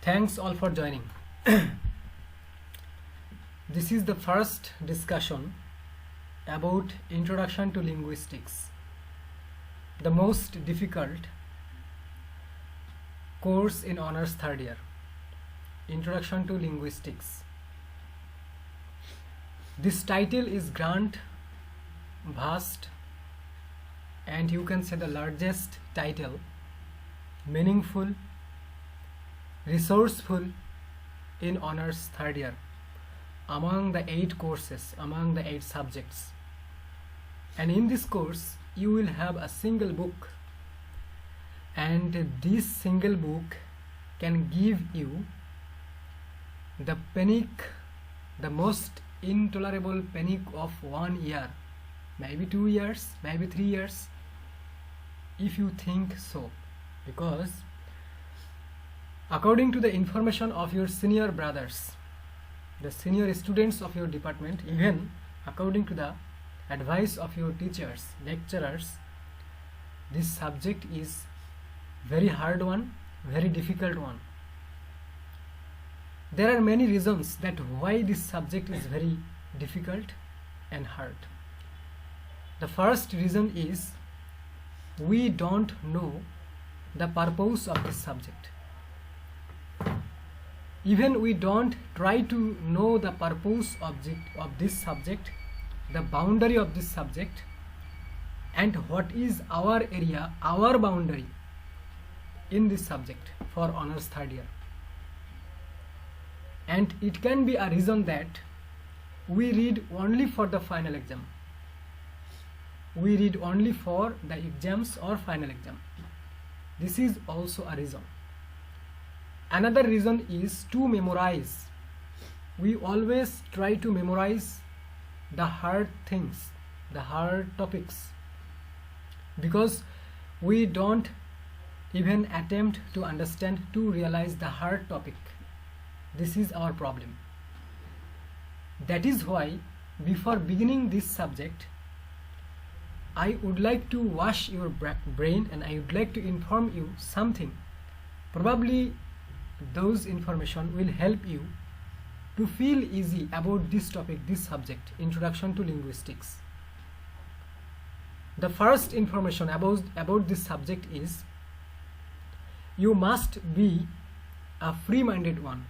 Thanks all for joining. This is the first discussion about Introduction to Linguistics, the most difficult course in honors third year. Introduction to Linguistics. This title is grand, vast, and you can say the largest title, meaningful, resourceful in honors third year among the 8 courses, among the 8 subjects. And in this course you will have a single book, and this single book can give you the panic, the most intolerable panic of 1 year, maybe 2 years, maybe 3 years, if you think so. Because according to the information of your senior brothers, the senior students of your department, even according to the advice of your teachers, lecturers, this subject is very hard one, very difficult one. There are many reasons that why this subject is very difficult and hard. The first reason is we don't know the purpose of this subject. Even we don't try to know the purpose of this subject, the boundary of this subject, and what is our area, our boundary in this subject for honors third year. And it can be a reason that we read only for the final exam. We read only for the exams or final exam. This is also a reason. Another reason is to memorize. We always try to memorize the hard things, the hard topics, because we don't even attempt to understand, to realize the hard topic. This is our problem. That is why before beginning this subject, I would like to wash your brain, and I would like to inform you something. Probably those information will help you to feel easy about this topic, this subject, Introduction to Linguistics. The first information about this subject is you must be a free-minded one,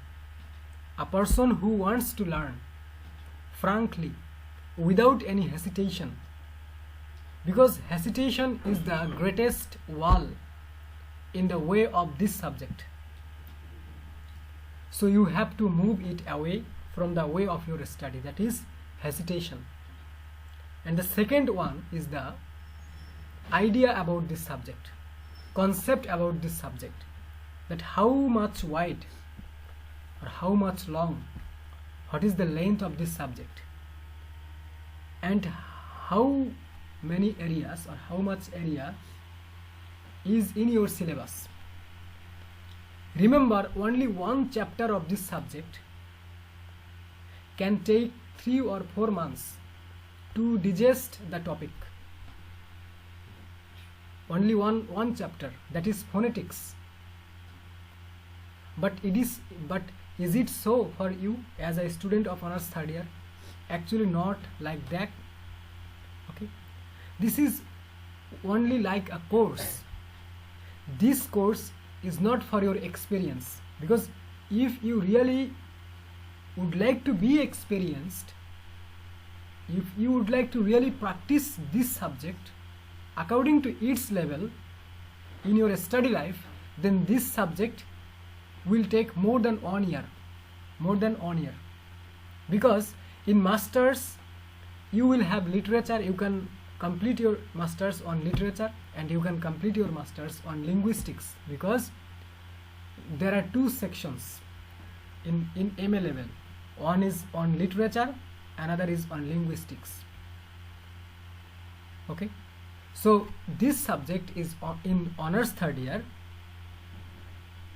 a person who wants to learn frankly, without any hesitation, because hesitation is the greatest wall in the way of this subject. So you have to move it away from the way of your study, that is hesitation. And the second one is the idea about this subject, concept about this subject, that how much wide or how much long, what is the length of this subject, and how many areas or how much area is in your syllabus. Remember, only one chapter of this subject can take 3 or 4 months to digest the topic. Only one chapter, that is phonetics. But is it so for you as a student of honors third year? Actually not like that. Okay, this is only like a course. This course is not for your experience, because if you really would like to be experienced, if you would like to really practice this subject according to its level in your study life, then this subject will take more than 1 year, because in masters you will have literature. You can complete your masters on literature, and you can complete your masters on linguistics, because there are 2 sections in MA level. One is on literature, another is on linguistics. Okay, so this subject is in honors third year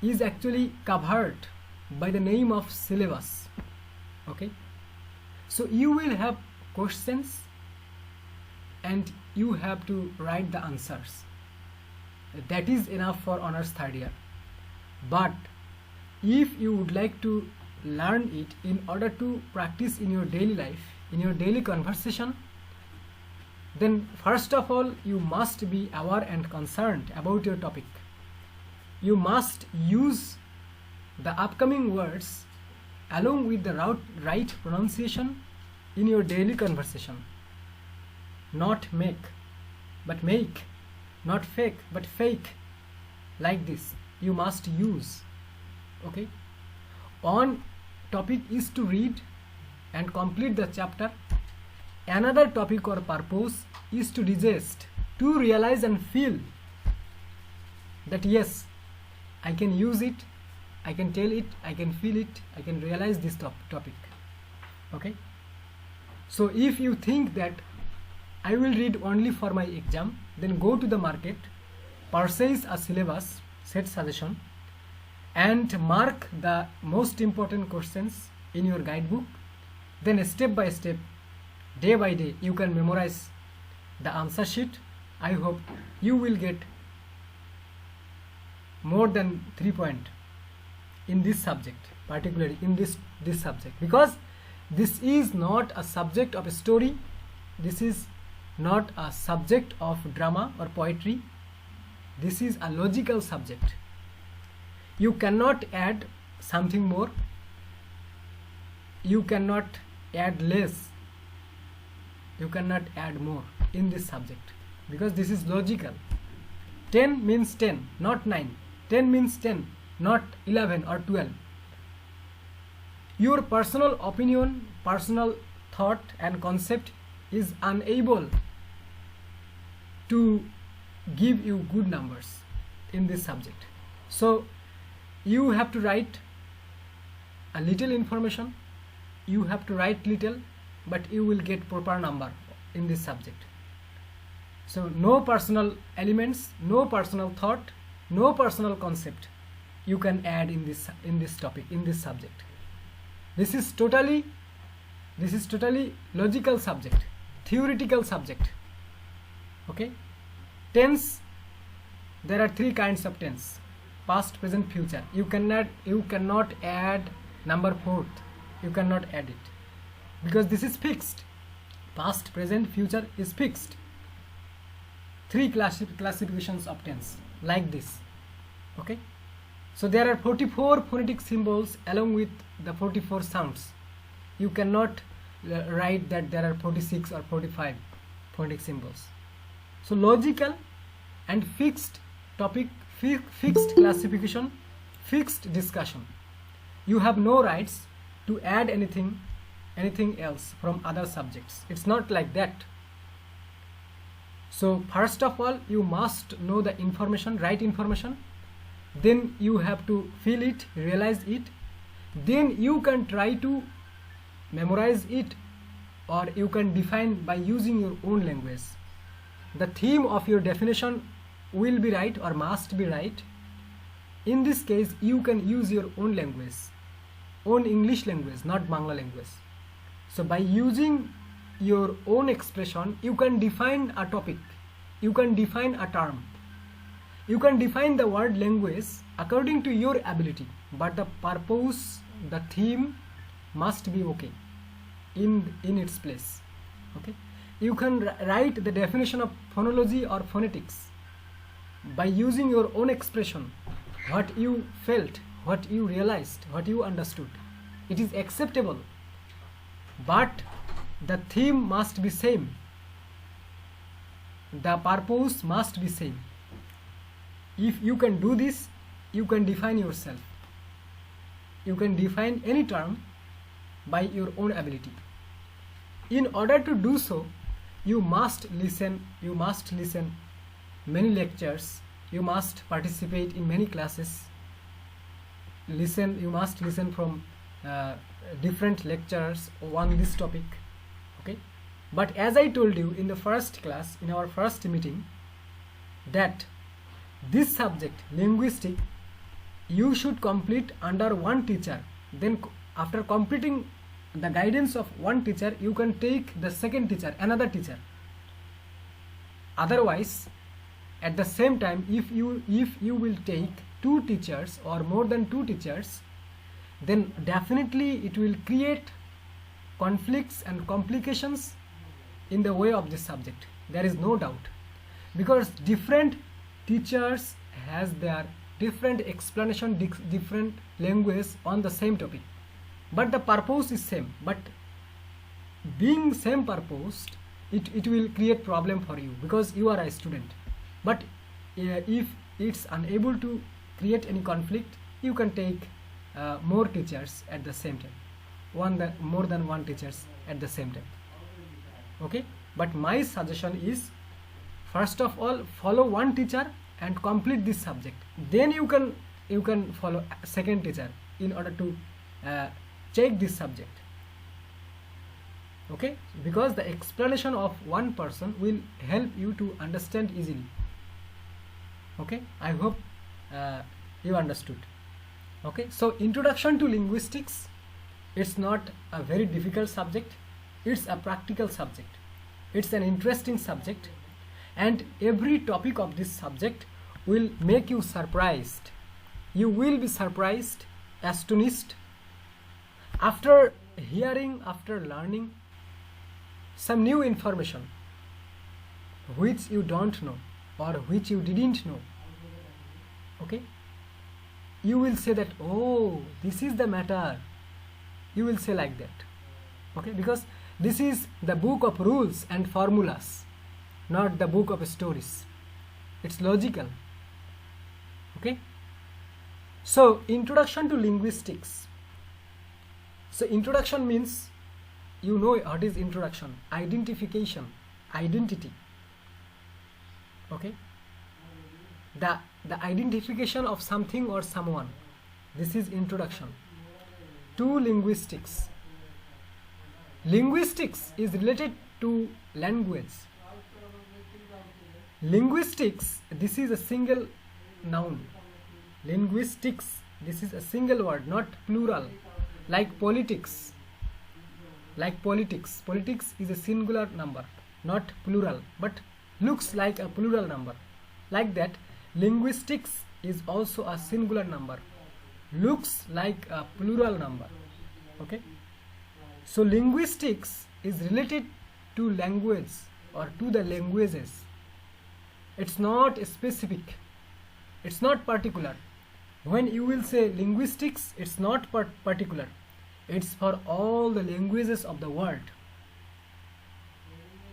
is actually covered by the name of syllabus. Okay, so you will have questions and you have to write the answers. That is enough for honors third year. But if you would like to learn it in order to practice in your daily life, in your daily conversation, then first of all you must be aware and concerned about your topic. You must use the upcoming words along with the right pronunciation in your daily conversation. Not make, but make. Not fake, but fake. Like this you must use. Okay. On topic is to read and complete the chapter. Another topic or purpose is to digest, to realize and feel that yes, I can use it, I can tell it, I can feel it, I can realize this topic. Okay. So if you think that I will read only for my exam, then go to the market, purchase a syllabus, set suggestion, and mark the most important questions in your guidebook. Then step by step, day by day, you can memorize the answer sheet. I hope you will get more than 3 points in this subject, particularly in this subject, because this is not a subject of a story, this is not a subject of drama or poetry, this is a logical subject. You cannot add something more, you cannot add less, you cannot add more in this subject, because this is logical. 10 means 10, not 9. 10 means 10, not 11 or 12. Your personal opinion, personal thought and concept is unable to give you good numbers in this subject. So you have to write a little information, you have to write little, but you will get proper number in this subject. So no personal elements, no personal thought, no personal concept you can add in this topic, in this subject. This is totally logical subject, theoretical subject. Okay. Tense, there are 3 kinds of tense: past, present, future. You cannot add number 4th. You cannot add it, because this is fixed. Past, present, future is fixed. 3 classifications of tense like this. Okay. So there are 44 phonetic symbols along with the 44 sounds. You cannot write that there are 46 or 45 phonetic symbols. So logical and fixed topic, fixed classification, fixed discussion. You have no rights to add anything else from other subjects. It's not like that. So first of all, you must know the information, right information. Then you have to feel it, realize it. Then you can try to memorize it, or you can define by using your own language. The theme of your definition will be right or must be right. In this case, you can use your own language, own English language, not Bangla language. So by using your own expression, you can define a topic, you can define a term, you can define the word language according to your ability, but the purpose, the theme must be okay in its place. Okay. You can write the definition of phonology or phonetics by using your own expression, what you felt, what you realized, what you understood. It is acceptable, but the theme must be same, the purpose must be same. If you can do this, you can define yourself, you can define any term by your own ability. In order to do so, you must listen many lectures, you must participate in many classes, you must listen from different lecturers on this topic. Okay. But as I told you in the first class, in our first meeting, that this subject, linguistic, you should complete under one teacher. Then after completing the guidance of one teacher, you can take the second teacher, another teacher. Otherwise, at the same time, if you will take 2 teachers or more than 2 teachers, then definitely it will create conflicts and complications in the way of this subject. There is no doubt, because different teachers has their different explanation, different language on the same topic, but the purpose is same. But being same purpose, it will create problem for you because you are a student. But if it's unable to create any conflict, you can take more teachers at the same time, more than one teachers at the same time. Okay, but my suggestion is, first of all, follow one teacher and complete this subject. Then you can follow a second teacher in order to check this subject. Okay, because the explanation of one person will help you to understand easily. Okay, I hope you understood. Okay, so introduction to linguistics, it's not a very difficult subject, it's a practical subject, it's an interesting subject, and every topic of this subject will make you surprised. You will be surprised, astonished, after hearing, after learning some new information which you don't know or which you didn't know. Okay, you will say that, oh, this is the matter. You will say like that. Okay, because this is the book of rules and formulas, not the book of stories. It's logical. Okay, so introduction to linguistics. So introduction means, you know what is introduction, identification, identity. Okay, the identification of something or someone, this is introduction to linguistics. Linguistics is related to language. Linguistics, this is a single noun. Linguistics, this is a single word, not plural, like politics. Like politics, politics is a singular number, not plural, but looks like a plural number. Like that, linguistics is also a singular number, looks like a plural number. Okay, so linguistics is related to language or to the languages. It's not specific, it's not particular. When you will say linguistics, it's not particular, it's for all the languages of the world.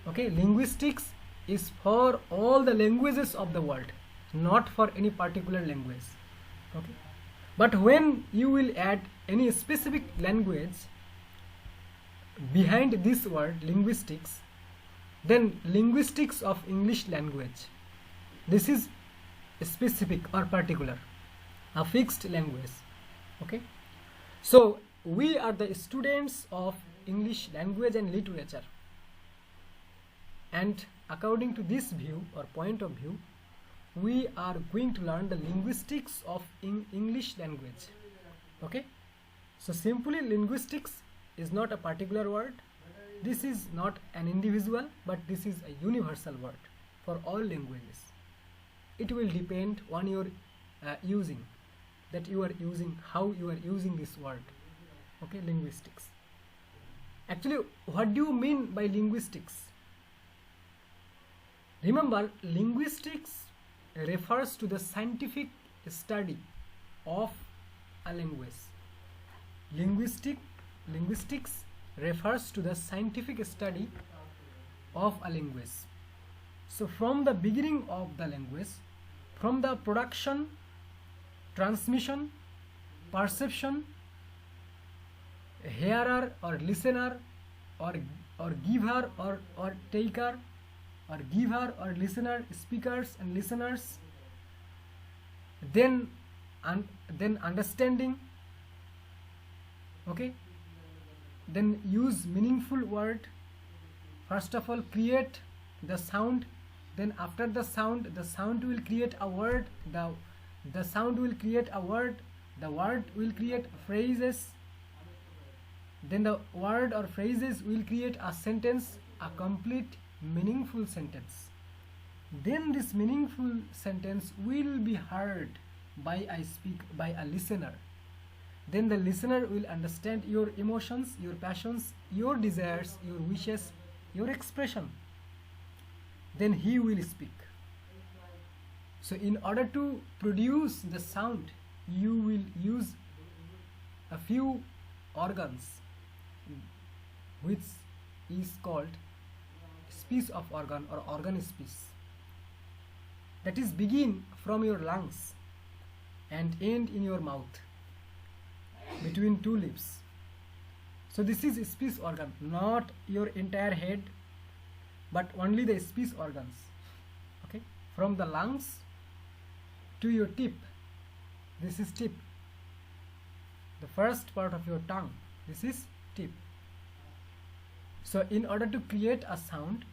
Okay, linguistics is for all the languages of the world, not for any particular language. Okay, but when you will add any specific language behind this word linguistics, then linguistics of English language, this is specific or particular, a fixed language. Okay, so we are the students of English language and literature, and according to this view or point of view, we are going to learn the linguistics of English language. Okay, so simply linguistics is not a particular word, this is not an individual, but this is a universal word for all languages. It will depend on your using, that you are using, how you are using this word. Okay, linguistics. Actually, what do you mean by linguistics? Remember, linguistics refers to the scientific study of a language. Linguistics refers to the scientific study of a language. So from the beginning of the language, from the production, transmission, perception, hearer or listener, or giver or taker, or giver or listener, speakers and listeners, then understanding. Okay, then use meaningful word. First of all, create the sound, then after the sound will create a word, the sound will create a word, the word will create phrases, then the word or phrases will create a sentence, a complete meaningful sentence. Then this meaningful sentence will be heard by a listener. then the listener will understand your emotions, your passions, your desires, your wishes, your expression. Then he will speak. So in order to produce the sound, you will use a few organs, which is called speech of organ or organ speech. That is begin from your lungs and end in your mouth between two lips. So this is speech organ, not your entire head, but only the speech organs. Okay, from the lungs to your tip. This is tip. The first part of your tongue. This is tip. So in order to create a sound,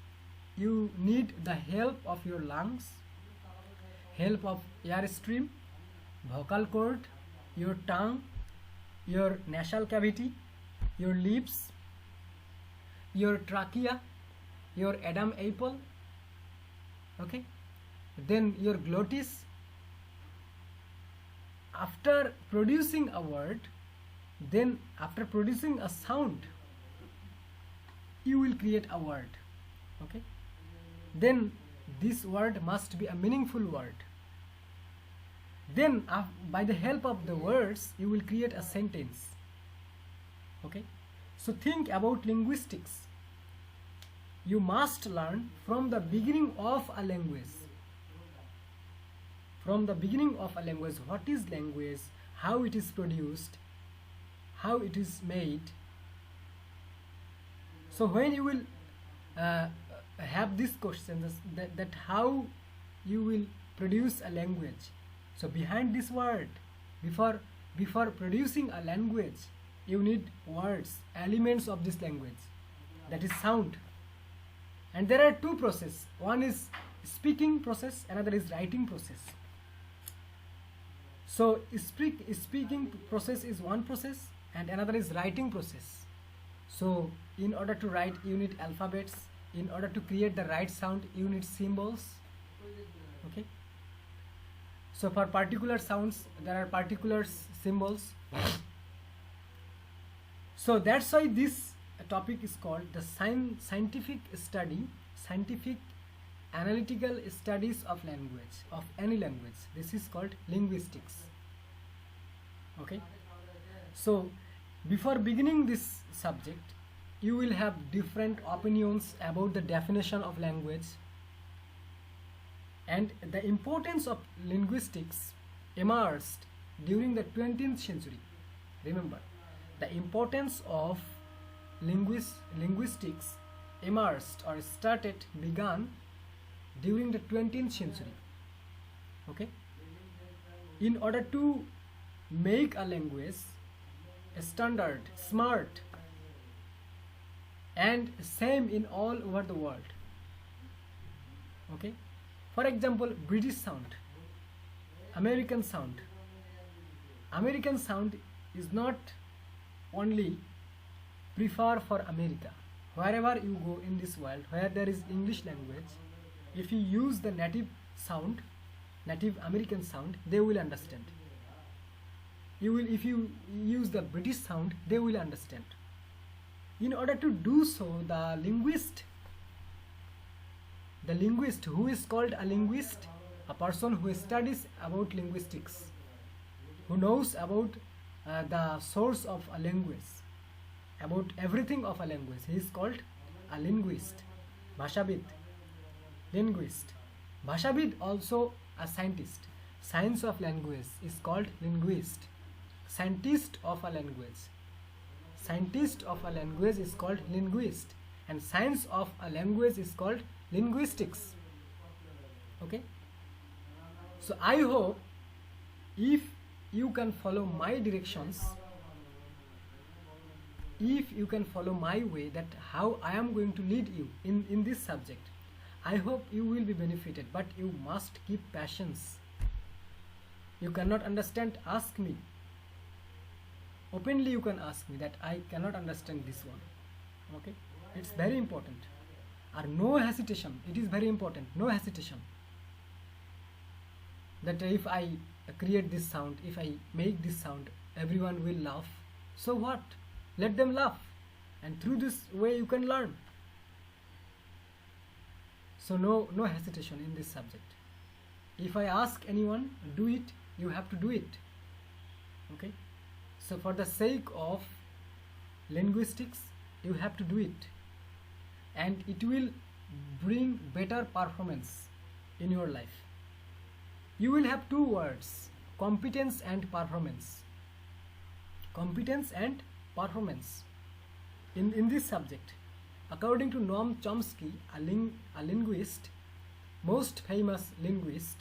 you need the help of your lungs, help of air stream, vocal cord, your tongue, your nasal cavity, your lips, your trachea, your Adam apple, okay, then your glottis. After producing a word, then after producing a sound, you will create a word, okay. Then this word must be a meaningful word. Then by the help of the words, you will create a sentence, okay. So think about linguistics. You must learn from the beginning of a language. From the beginning of a language, what is language, how it is produced, how it is made. So when you will have this question, that how you will produce a language. So behind this word, before producing a language, you need words, elements of this language, that is sound. And there are two processes. One is speaking process, another is writing process. So speaking process is one process and another is writing process. So in order to write, you need alphabets. In order to create the right sound, you need symbols, okay. So for particular sounds, there are particular symbols. So that's why this topic is called the scientific analytical studies of language, of any language. This is called linguistics, okay. So before beginning this subject, you will have different opinions about the definition of language, and the importance of linguistics emerged during the 20th century. Remember, the importance of linguistics emerged or began during the 20th century, okay. In order to make a language a standard, smart, and same in all over the world, okay. For example, British sound, American sound. American sound is not only preferred for America. Wherever you go in this world, where there is English language, if you use the native sound, native American sound, they will understand. If you use the British sound, they will understand. In order to do so, the linguist, who is called a linguist, a person who studies about linguistics, who knows about the source of a language, about everything of a language, he is called a linguist, bhashavid, linguist. Bhashavid also a scientist. Science of language is called linguist. Scientist of a language. Scientist of a language is called linguist, and science of a language is called linguistics, okay. So I hope if you can follow my directions, if you can follow my way, that how I am going to lead you in this subject, I hope you will be benefited. But you must keep patience. You cannot understand, ask me openly. You can ask me that I cannot understand this one, okay. It's very important. Or no hesitation, it is very important, no hesitation, that if I create this sound, if I make this sound, everyone will laugh. So what? Let them laugh, and through this way you can learn. So no hesitation in this subject. If I ask anyone, do it, you have to do it. Okay? So for the sake of linguistics, you have to do it, and it will bring better performance in your life. You will have two words, competence and performance. Competence and performance in this subject. According to Noam Chomsky, a linguist, most famous linguist,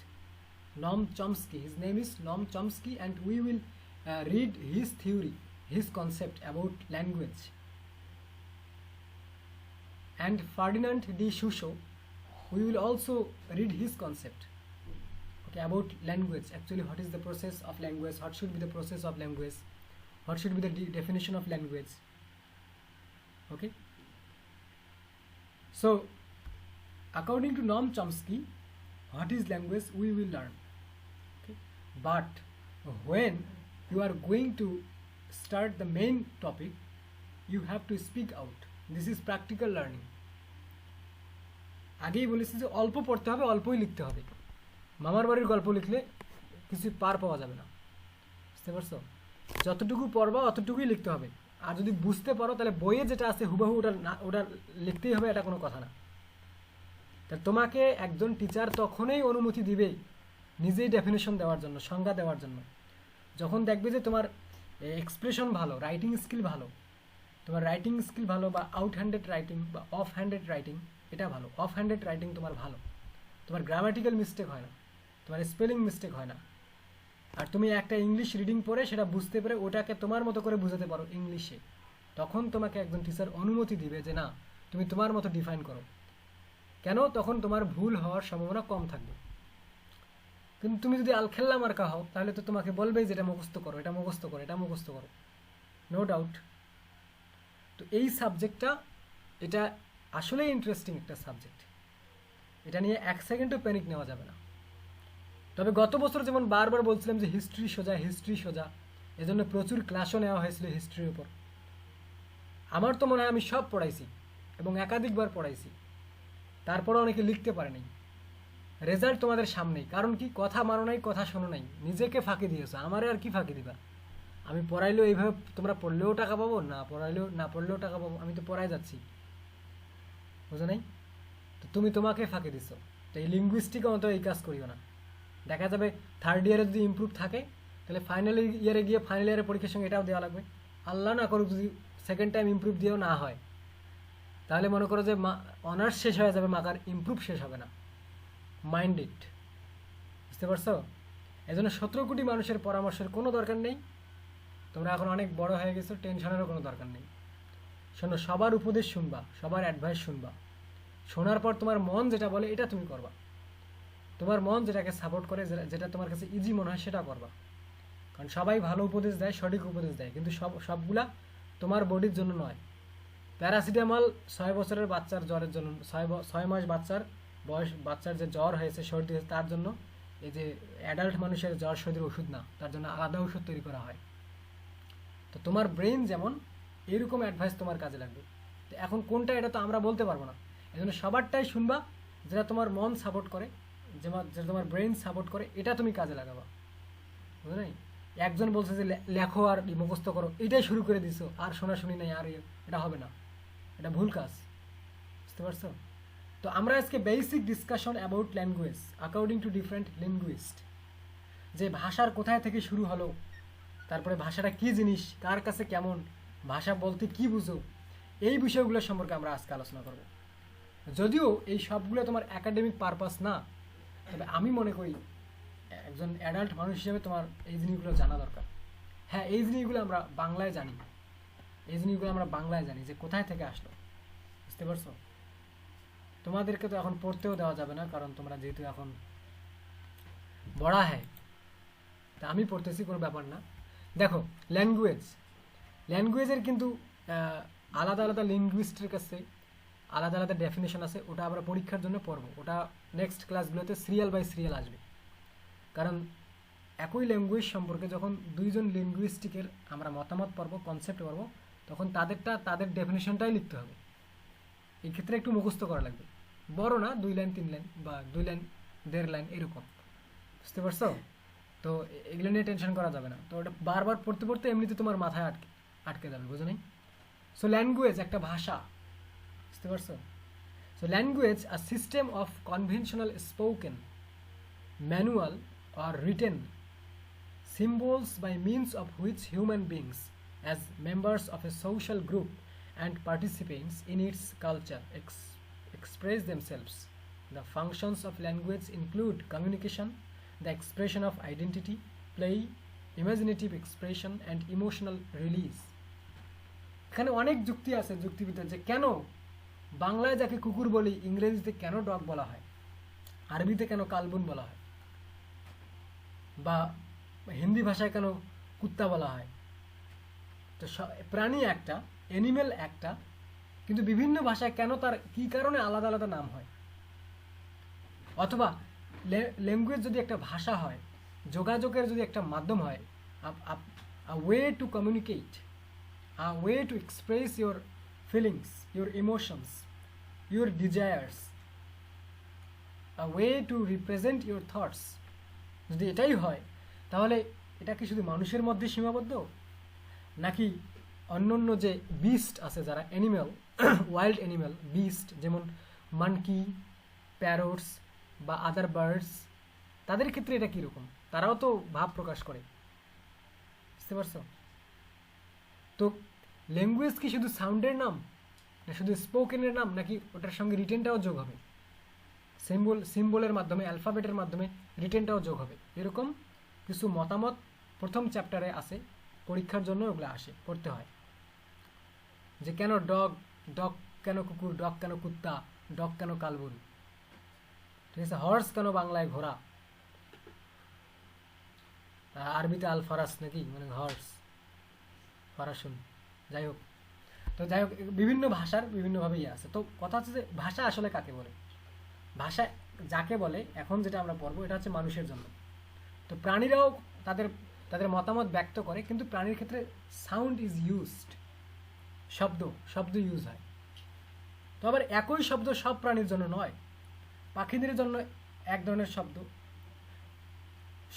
Noam Chomsky, his name is Noam Chomsky, and we will read his theory, his concept about language. And Ferdinand de Saussure, we will also read his concept, okay, about language. Actually, what is the process of language, what should be the process of language, what should be the definition of language. Okay, so according to Noam Chomsky, what is language we will learn. Okay, but when you are going to start the main topic, you have to speak out. This is practical learning. আগেই বলেছি যে অল্প পড়তে হবে, অল্পই লিখতে হবে। মামার বাড়ির গল্প লিখলে কিছু পার পাওয়া যাবে না, বুঝতে পারছো? যতটুকু পড়বা অতটুকুই লিখতে হবে। আর যদি বুঝতে পারো তাহলে বইয়ে যেটা আছে হুবহু ওটা লিখতেই হবে, এটা কোনো কথা না। তা তোমাকে একজন টিচার তখনই অনুমতি দিবে নিজেই ডেফিনেশন দেওয়ার জন্য, সংজ্ঞা দেওয়ার জন্য, যখন দেখবে যে তোমার এক্সপ্রেশন ভালো, রাইটিং স্কিল ভালো, তোমার রাইটিং স্কিল ভালো, বা আউট হ্যান্ডেড রাইটিং বা অফ হ্যান্ডেড রাইটিং, এটা ভালো। অফ হ্যান্ডেড রাইটিং তোমার ভালো, তোমার গ্রামাটিক্যাল মিস্টেক হয় না, তোমার স্পেলিং মিস্টেক হয় না, আর তুমি একটা ইংলিশ রিডিং পড়ে সেটা বুঝতে পেরে ওটাকে তোমার মতো করে বুঝাতে পারো ইংলিশে, তখন তোমাকে একজন টিচার অনুমতি দিবে যে না, তুমি তোমার মতো ডিফাইন করো। কেন? তখন তোমার ভুল হওয়ার সম্ভাবনা কম থাকবে। কিন্তু তুমি যদি আলখেল্লা মার্কা হও, তাহলে তো তোমাকে বলবেই যে এটা মুখস্থ করো, এটা মুখস্থ করো, এটা মুখস্থ করো, নো ডাউট। তো এই সাবজেক্টটা, এটা আসলেই ইন্টারেস্টিং একটা সাবজেক্ট, এটা নিয়ে এক সেকেন্ডও প্যানিক নেওয়া যাবে না। তবে গত বছর যেমন বারবার বলছিলাম যে হিস্ট্রি সোজা, হিস্ট্রি সোজা, এজন্য প্রচুর ক্লাসও নেওয়া হয়েছিল হিস্ট্রির উপর। আমার তো মনে হয় আমি সব পড়াইছি এবং একাধিকবার পড়াইছি, তারপরে অনেকে লিখতে পারেনি। রেজাল্ট তোমাদের সামনেই। কারণ কি? কথা মানো নাই, কথা শোনো নাই, নিজেকে ফাঁকি দিয়েছো। আমারে আর কি ফাঁকি দিবা? আমি পড়াইলেও এইভাবে তোমরা পড়লেও টাকা পাবো, না পড়লেও টাকা পাবো, আমি তো পড়াই যাচ্ছি, বুঝো নাই? তো তুমি তোমাকে ফাঁকি দিছো। তো এই লিঙ্গুইস্টিকে মতো এই কাজ করিও না। দেখা যাবে থার্ড ইয়ারে যদি ইমপ্রুভ থাকে, তাহলে ফাইনাল ইয়ারে গিয়ে ফাইনাল ইয়ারের পরীক্ষার সঙ্গে এটাও দেওয়া লাগবে। আল্লাহ না করুক যদি সেকেন্ড টাইম ইমপ্রুভ দিয়েও না হয়, তাহলে মনে করো যে অনার্স শেষ হয়ে যাবে, মাকার ইমপ্রুভ শেষ হবে না। মাইন্ড ইট, বুঝতে পারছো? এজন্য 17 কোটি মানুষের পরামর্শের কোনো দরকার নেই। তোমরা এখন অনেক বড় হয়ে গেছো, টেনশনেরও কোনো দরকার নেই। শোনো, সবার উপদেশ শুনবা, সবার অ্যাডভাইস শুনবা, শোনার পর তোমার মন যেটা বলে এটা তুমি করবা। তোমার মন যেটাকে সাপোর্ট করে, যেটা তোমার কাছে ইজি মনে হয় সেটা করবা। কারণ সবাই ভালো উপদেশ দেয়, সঠিক উপদেশ দেয়, কিন্তু সবগুলা তোমার বডির জন্য নয়। প্যারাসিটামল 6 বছরের বাচ্চার জ্বরের জন্য, 6 মাস বাচ্চার যে জ্বর হয়েছে, সর্দি হয়েছে, তার জন্য, এই যে অ্যাডাল্ট মানুষের জ্বর সর্দির ওষুধ না, তার জন্য আলাদা ওষুধ তৈরি করা হয়। তো তোমার ব্রেন যেমন, এরকম অ্যাডভাইস তোমার কাজে লাগবে। তো এখন কোনটা, এটা তো আমরা বলতে পারবো না। এই জন্য সবারটাই শুনবা, যেটা তোমার মন সাপোর্ট করে, যেটা তোমার ব্রেন সাপোর্ট করে, এটা তুমি কাজে লাগাবা, বুঝলে নাই? একজন বলছে যে লেখো আর মুখস্থ করো, এটাই শুরু করে দিছো, আর শোনাশুনি নাই, আর এটা হবে না, এটা ভুল কাজ, বুঝতে পারছো? তো আমরা আজকে basic discussion about language according to different linguist, যে ভাষার কোথায় থেকে শুরু হলো, তারপরে ভাষাটা কি জিনিস, কার কাছে কেমন, ভাষা বলতে কি বুঝো, এই বিষয়গুলো সম্পর্কে আমরা আজকে আলোচনা করব। যদিও এই সবগুলো তোমার একাডেমিক পারপাস না, তবে আমি মনে করি একজন অ্যাডাল্ট মানুষ হিসেবে তোমার এই জিনিসগুলো জানা দরকার। হ্যাঁ, এই জিনিসগুলো আমরা বাংলায় জানি, যে কোথায় থেকে আসলো, বুঝতে পারছো? তোমাদেরকে তো এখন পড়তেও দেওয়া যাবে না, কারণ তোমরা যেহেতু এখন বড়া হ্যায়, তা আমি পড়তেছি, কোনো ব্যাপার না। দেখো, ল্যাঙ্গুয়েজের কিন্তু আলাদা আলাদা লিঙ্গুইস্টের কাছে আলাদা আলাদা ডেফিনেশন আছে। ওটা আমরা পরীক্ষার জন্য পড়বো, ওটা নেক্সট ক্লাসগুলোতে সিরিয়াল বাই সিরিয়াল আসবে। কারণ একই ল্যাঙ্গুয়েজ সম্পর্কে যখন দুইজন লিঙ্গুইস্টিকের আমরা মতামত পড়ব, কনসেপ্ট পড়ব, তখন তাদের ডেফিনেশনটাই লিখতে হবে। এই ক্ষেত্রে একটু মুখস্থ করা লাগবে, বড় না, 2 লাইন 3 লাইন বা 2 লাইন 1.5 লাইন এরকম, বুঝতে পারছো? তো এগুলো নিয়ে টেনশন করা যাবে না। তো ওটা বারবার পড়তে পড়তে এমনিতে তোমার মাথায় আটকে যাবে, বুঝো নাই? সো ল্যাঙ্গুয়েজ একটা ভাষা, বুঝতে পারছো? So language a system of conventional spoken, manual or written symbols by means of which human beings as members of a social group and participants in its culture express themselves. The functions of language include communication, the expression of identity, play, imaginative expression and emotional release. এখানে অনেক যুক্তি আছে যুক্তিবিদ্যা, যে কেন বাংলায় যাকে কুকুর বলি ইংরেজিতে কেন ডগ বলা হয়, আরবিতে কেন কালবুন বলা হয়, বা হিন্দি ভাষায় কেন কুত্তা বলা হয়। তো প্রাণী একটা, অ্যানিমেল একটা, কিন্তু বিভিন্ন ভাষায় কেন তার কী কারণে আলাদা আলাদা নাম হয়। অথবা ল্যাঙ্গুয়েজ যদি একটা ভাষা হয়, যোগাযোগের যদি একটা মাধ্যম হয়, a way to communicate, a way to express your feelings, your emotions, your desires, a way to represent your thoughts, যদি এটাই হয় তাহলে এটা কি শুধু মানুষের মধ্যে সীমাবদ্ধ, নাকি অন্যান্য যে বিস্ট আছে যারা অ্যানিম্যাল, ওয়াইল্ড অ্যানিম্যাল বিস্ট, যেমন মানকি, প্যারটস বা আদার বার্ডস, তাদের ক্ষেত্রে এটা কীরকম? তারাও তো ভাব প্রকাশ করে, বুঝতে পারছো? তো ল্যাঙ্গুয়েজ কি শুধু সাউন্ডের নাম, না শুধু স্পোকেনের নাম, নাকি ওটার সঙ্গে রিটেনটাও যোগ হবে? সিম্বলের মাধ্যমে, অ্যালফাবেটের মাধ্যমে রিটেনটাও যোগ হবে, এরকম কিছু মতামত প্রথম চ্যাপ্টারে আছে, পরীক্ষার জন্য ওগুলো আসে, পড়তে হয়। যে কেন ডগ কেন কুকুর, ডগ কেন কুত্তা, ডগ কেন কালবুন, ঠিক আছে? হর্স কেন বাংলায় ঘোড়া, আরবিতে আল ফারাস নাকি, মানে হর্স, ফারাসুন, যাই হোক। তো যাই হোক, বিভিন্ন ভাষার বিভিন্নভাবেই আছে। তো কথা হচ্ছে যে ভাষা আসলে কাকে বলে, ভাষা যাকে বলে এখন যেটা আমরা পড়বো এটা হচ্ছে মানুষের জন্য। তো প্রাণীরাও তাদের মতামত ব্যক্ত করে, কিন্তু প্রাণীর ক্ষেত্রে সাউন্ড ইজ ইউজড, শব্দ ইউজ হয়। তো আবার একই শব্দ সব প্রাণীর জন্য নয়। পাখিদের জন্য এক ধরনের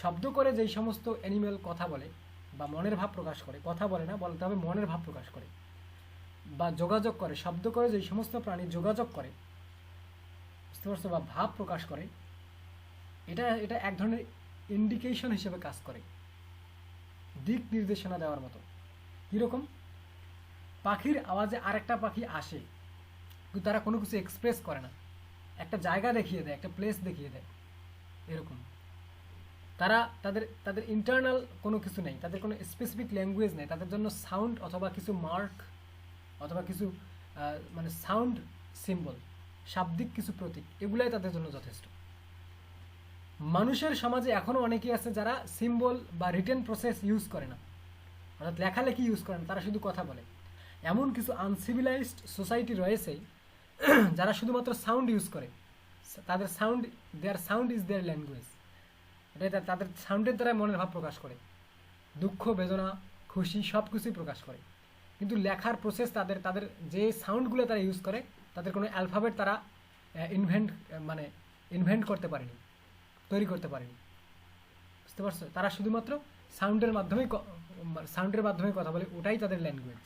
শব্দ করে যেই সমস্ত অ্যানিমেল কথা বলে বা মনের ভাব প্রকাশ করে, কথা বলে না, বলতে হবে মনের ভাব প্রকাশ করে বা যোগাযোগ করে, শব্দ করে যেই সমস্ত প্রাণী যোগাযোগ করে, বুঝতে পারছো, বা ভাব প্রকাশ করে, এটা এক ধরনের ইন্ডিকেশন হিসেবে কাজ করে, দিক নির্দেশনা দেওয়ার মতো। কীরকম? পাখির আওয়াজে আরেকটা পাখি আসে, কিন্তু তারা কোনো কিছু এক্সপ্রেস করে না, একটা জায়গা দেখিয়ে দেয়, একটা প্লেস দেখিয়ে দেয়, এরকম। তারা তাদের ইন্টারনাল কোনো কিছু নেই, তাদের কোনো স্পেসিফিক ল্যাঙ্গুয়েজ নেই, তাদের জন্য সাউন্ড অথবা কিছু মার্ক অথবা কিছু মানে সাউন্ড সিম্বল, শাব্দিক কিছু প্রতীক, এগুলাই তাদের জন্য যথেষ্ট। মানুষের সমাজে এখনও অনেকেই আছে যারা সিম্বল বা রিটেন প্রসেস ইউজ করে না, অর্থাৎ লেখালেখি ইউজ করে না, তারা শুধু কথা বলে। এমন কিছু আনসিভিলাইজড সোসাইটি রয়েছে যারা শুধুমাত্র সাউন্ড ইউজ করে, তাদের সাউন্ড ইজ দেয়ার ল্যাঙ্গুয়েজ, এটা তাদের সাউন্ডের দ্বারা মনের ভাব প্রকাশ করে, দুঃখ, বেদনা, খুশি সব কিছুই প্রকাশ করে। কিন্তু লেখার প্রসেস, তাদের যে সাউন্ডগুলো তারা ইউজ করে, তাদের কোনো অ্যালফাবেট তারা ইনভেন্ট করতে পারেনি, তৈরি করতে পারেনি, বুঝতে পারছো? তারা শুধুমাত্র সাউন্ডের মাধ্যমে কথা বলে, ওটাই তাদের ল্যাঙ্গুয়েজ।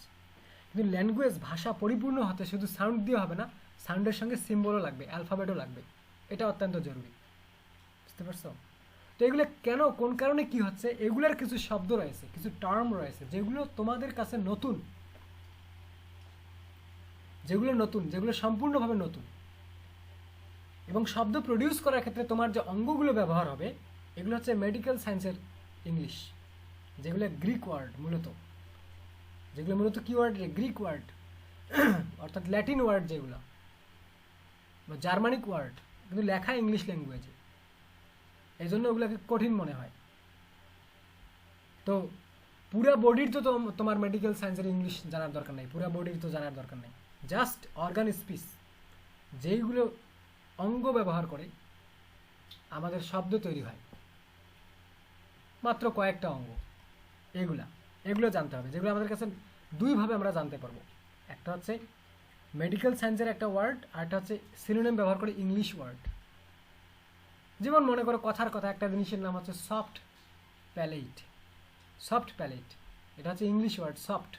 কিন্তু ল্যাঙ্গুয়েজ, ভাষা পরিপূর্ণ হতে শুধু সাউন্ড দিয়ে হবে না, সাউন্ডের সঙ্গে সিম্বলও লাগবে, অ্যালফাবেটও লাগবে, এটা অত্যন্ত জরুরি, বুঝতে পারছো? তো এগুলো কেন, কোন কারণে কি হচ্ছে, এগুলোর কিছু শব্দ রয়েছে, কিছু টার্ম রয়েছে যেগুলো তোমাদের কাছে নতুন, যেগুলো সম্পূর্ণভাবে নতুন। এবং শব্দ প্রডিউস করার ক্ষেত্রে তোমার যে অঙ্গগুলো ব্যবহার হবে, এগুলো হচ্ছে মেডিকেল সায়েন্সের ইংলিশ, যেগুলো গ্রিক ওয়ার্ড, যেগুলো মূলত কি ওয়ার্ড, গ্রিক ওয়ার্ড, অর্থাৎ ল্যাটিন ওয়ার্ড যেগুলো, বা জার্মানিক ওয়ার্ড, কিন্তু লেখা ইংলিশ ল্যাঙ্গুয়েজে, এই জন্য ওগুলোকে কঠিন মনে হয়। তো পুরা বডির তো তোমার মেডিকেল সায়েন্সের ইংলিশ জানার দরকার নেই, পুরা বডির তো জানার দরকার নেই, জাস্ট অর্গান স্পিচ, যেইগুলো অঙ্গ ব্যবহার করে আমাদের শব্দ তৈরি হয়, মাত্র কয়েকটা অঙ্গ। এগুলো জানতে হবে, যেগুলো আমাদের কাছে দুইভাবে আমরা জানতে পারবো। একটা হচ্ছে মেডিকেল সায়েন্সের একটা ওয়ার্ড, আর একটা হচ্ছে সিনোনিম ব্যবহার করে ইংলিশ ওয়ার্ড। যেমন মনে করো কথার কথা একটা জিনিসের নাম হচ্ছে সফট প্যালেট। সফট প্যালেট এটা হচ্ছে ইংলিশ ওয়ার্ড সফট।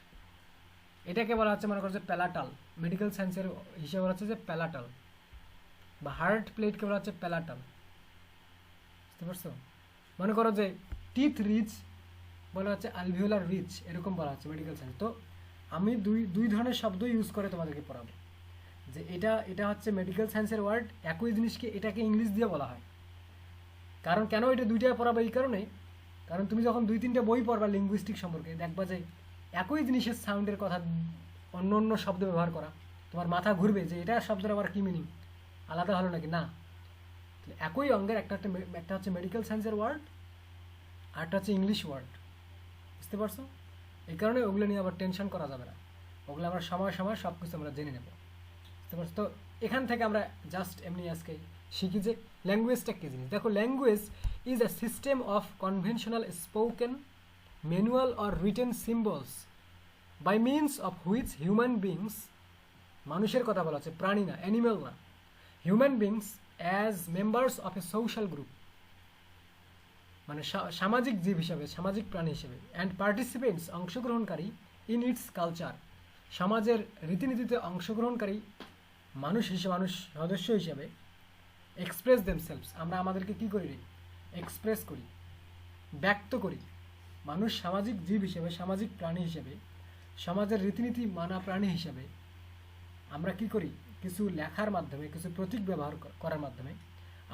এটাকে বলা হচ্ছে মনে করো যে প্যালাটাল, মেডিকেল সায়েন্সের হিসেবে বলা হচ্ছে যে প্যালাটাল, বা হার্ট প্লেটকে বলা হচ্ছে প্যালাটাল। বুঝতে পারছো? মনে করো যে টিথ রিচ বলা হচ্ছে আলভিওলার রিচ, এরকম বলা হচ্ছে মেডিকেল সায়েন্স। তো আমি দুই ধরনের শব্দ ইউজ করে তোমাদেরকে পড়াবো, যে এটা হচ্ছে মেডিকেল সায়েন্সের ওয়ার্ড, একই জিনিসকে এটাকে ইংলিশ দিয়ে বলা হয়। কারণ কেন এটা দুইটাই পড়াবো এই কারণে, কারণ তুমি যখন 2-3টে বই পড়বা লিঙ্গুইস্টিক সম্পর্কে, দেখবা যে একই জিনিসের সাউন্ডের কথা অন্য অন্য শব্দ ব্যবহার করা, তোমার মাথা ঘুরবে যে এটা শব্দের আবার কী মিনিং, আলাদা হলো নাকি না। একই অঙ্গের একটা হচ্ছে মেডিকেল সায়েন্সের ওয়ার্ড, আরটা হচ্ছে ইংলিশ ওয়ার্ড। বুঝতে পারছো? এই কারণে ওগুলো নিয়ে আবার টেনশন করা যাবে না, ওগুলো আমরা সময় সময় সব কিছু আমরা জেনে নেব। বুঝতে পারছো? তো এখান থেকে আমরা জাস্ট এমনি আজকে শিখি যে ল্যাঙ্গুয়েজটা কী জিনিস। দেখো, language is a system of conventional spoken, manual or written symbols by means of which human beings, মানুষের কথা বলা হচ্ছে, প্রাণী না, অ্যানিম্যাল না, human beings as members of a social group, মানে সামাজিক জীব হিসাবে, সামাজিক প্রাণী হিসেবে, অ্যান্ড পার্টিসিপেন্টস, অংশগ্রহণকারী, ইন ইটস কালচার, সমাজের রীতিনীতিতে অংশগ্রহণকারী মানুষ সদস্য হিসেবে, এক্সপ্রেস দেমসেলভস, আমরা আমাদেরকে কী করি রে, এক্সপ্রেস করি, ব্যক্ত করি। মানুষ সামাজিক জীব হিসেবে, সামাজিক প্রাণী হিসেবে, সমাজের রীতিনীতি মানা প্রাণী হিসেবে আমরা কি করি, কিছু লেখার মাধ্যমে, কিছু প্রতীক ব্যবহার করার মাধ্যমে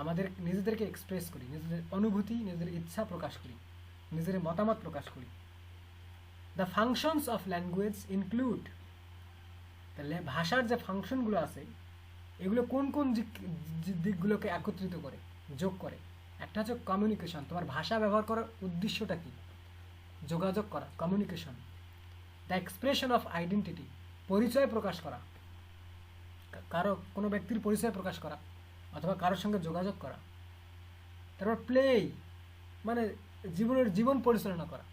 আমাদের নিজেদেরকে এক্সপ্রেস করি, নিজেদের অনুভূতি, নিজেদের ইচ্ছা প্রকাশ করি, নিজের মতামত প্রকাশ করি। The functions of language include, তাহলে ভাষার যে ফাংশনগুলো আছে এগুলো কোন কোন দিকগুলোকে একত্রিত করে, যোগ করে। একটা হচ্ছে কমিউনিকেশন, তোমার ভাষা ব্যবহার করার উদ্দেশ্যটা কি, যোগাযোগ করা, communication. The expression of identity, পরিচয় প্রকাশ করা, কোনো ব্যক্তির পরিচয় প্রকাশ করা অথবা কারোর সঙ্গে যোগাযোগ করা। তারপর প্লে, মানে জীবন পরিচালনা করা।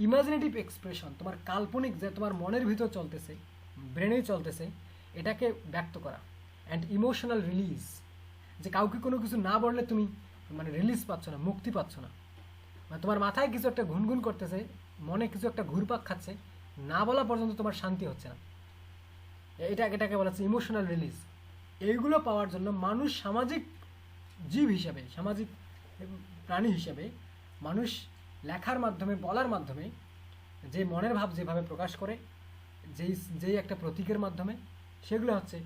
ইমাজিনেটিভ এক্সপ্রেশন, তোমার কাল্পনিক যে তোমার মনের ভিতর চলতেছে, ব্রেনেই চলতেছে, এটাকে ব্যক্ত করা। অ্যান্ড ইমোশনাল রিলিজ, যে কাউকে কোনো কিছু না বললে তুমি মানে রিলিজ পাচ্ছ না, মুক্তি পাচ্ছ না, মানে তোমার মাথায় কিছু একটা ঘুনঘুন করতেছে, মনে কিছু একটা ঘুরপাক খাচ্ছে, না বলা পর্যন্ত তোমার শান্তি হচ্ছে না, এটাকে বলা হচ্ছে ইমোশনাল রিলিজ। এইগুলো পাওয়ার জন্য মানুষ সামাজিক জীব হিসাবে, সামাজিক প্রাণী হিসাবে মানুষ লেখার মাধ্যমে, বলার মাধ্যমে যে মনের ভাব যেভাবে প্রকাশ করে, যেই একটা প্রতীকের মাধ্যমে, সেগুলো হচ্ছে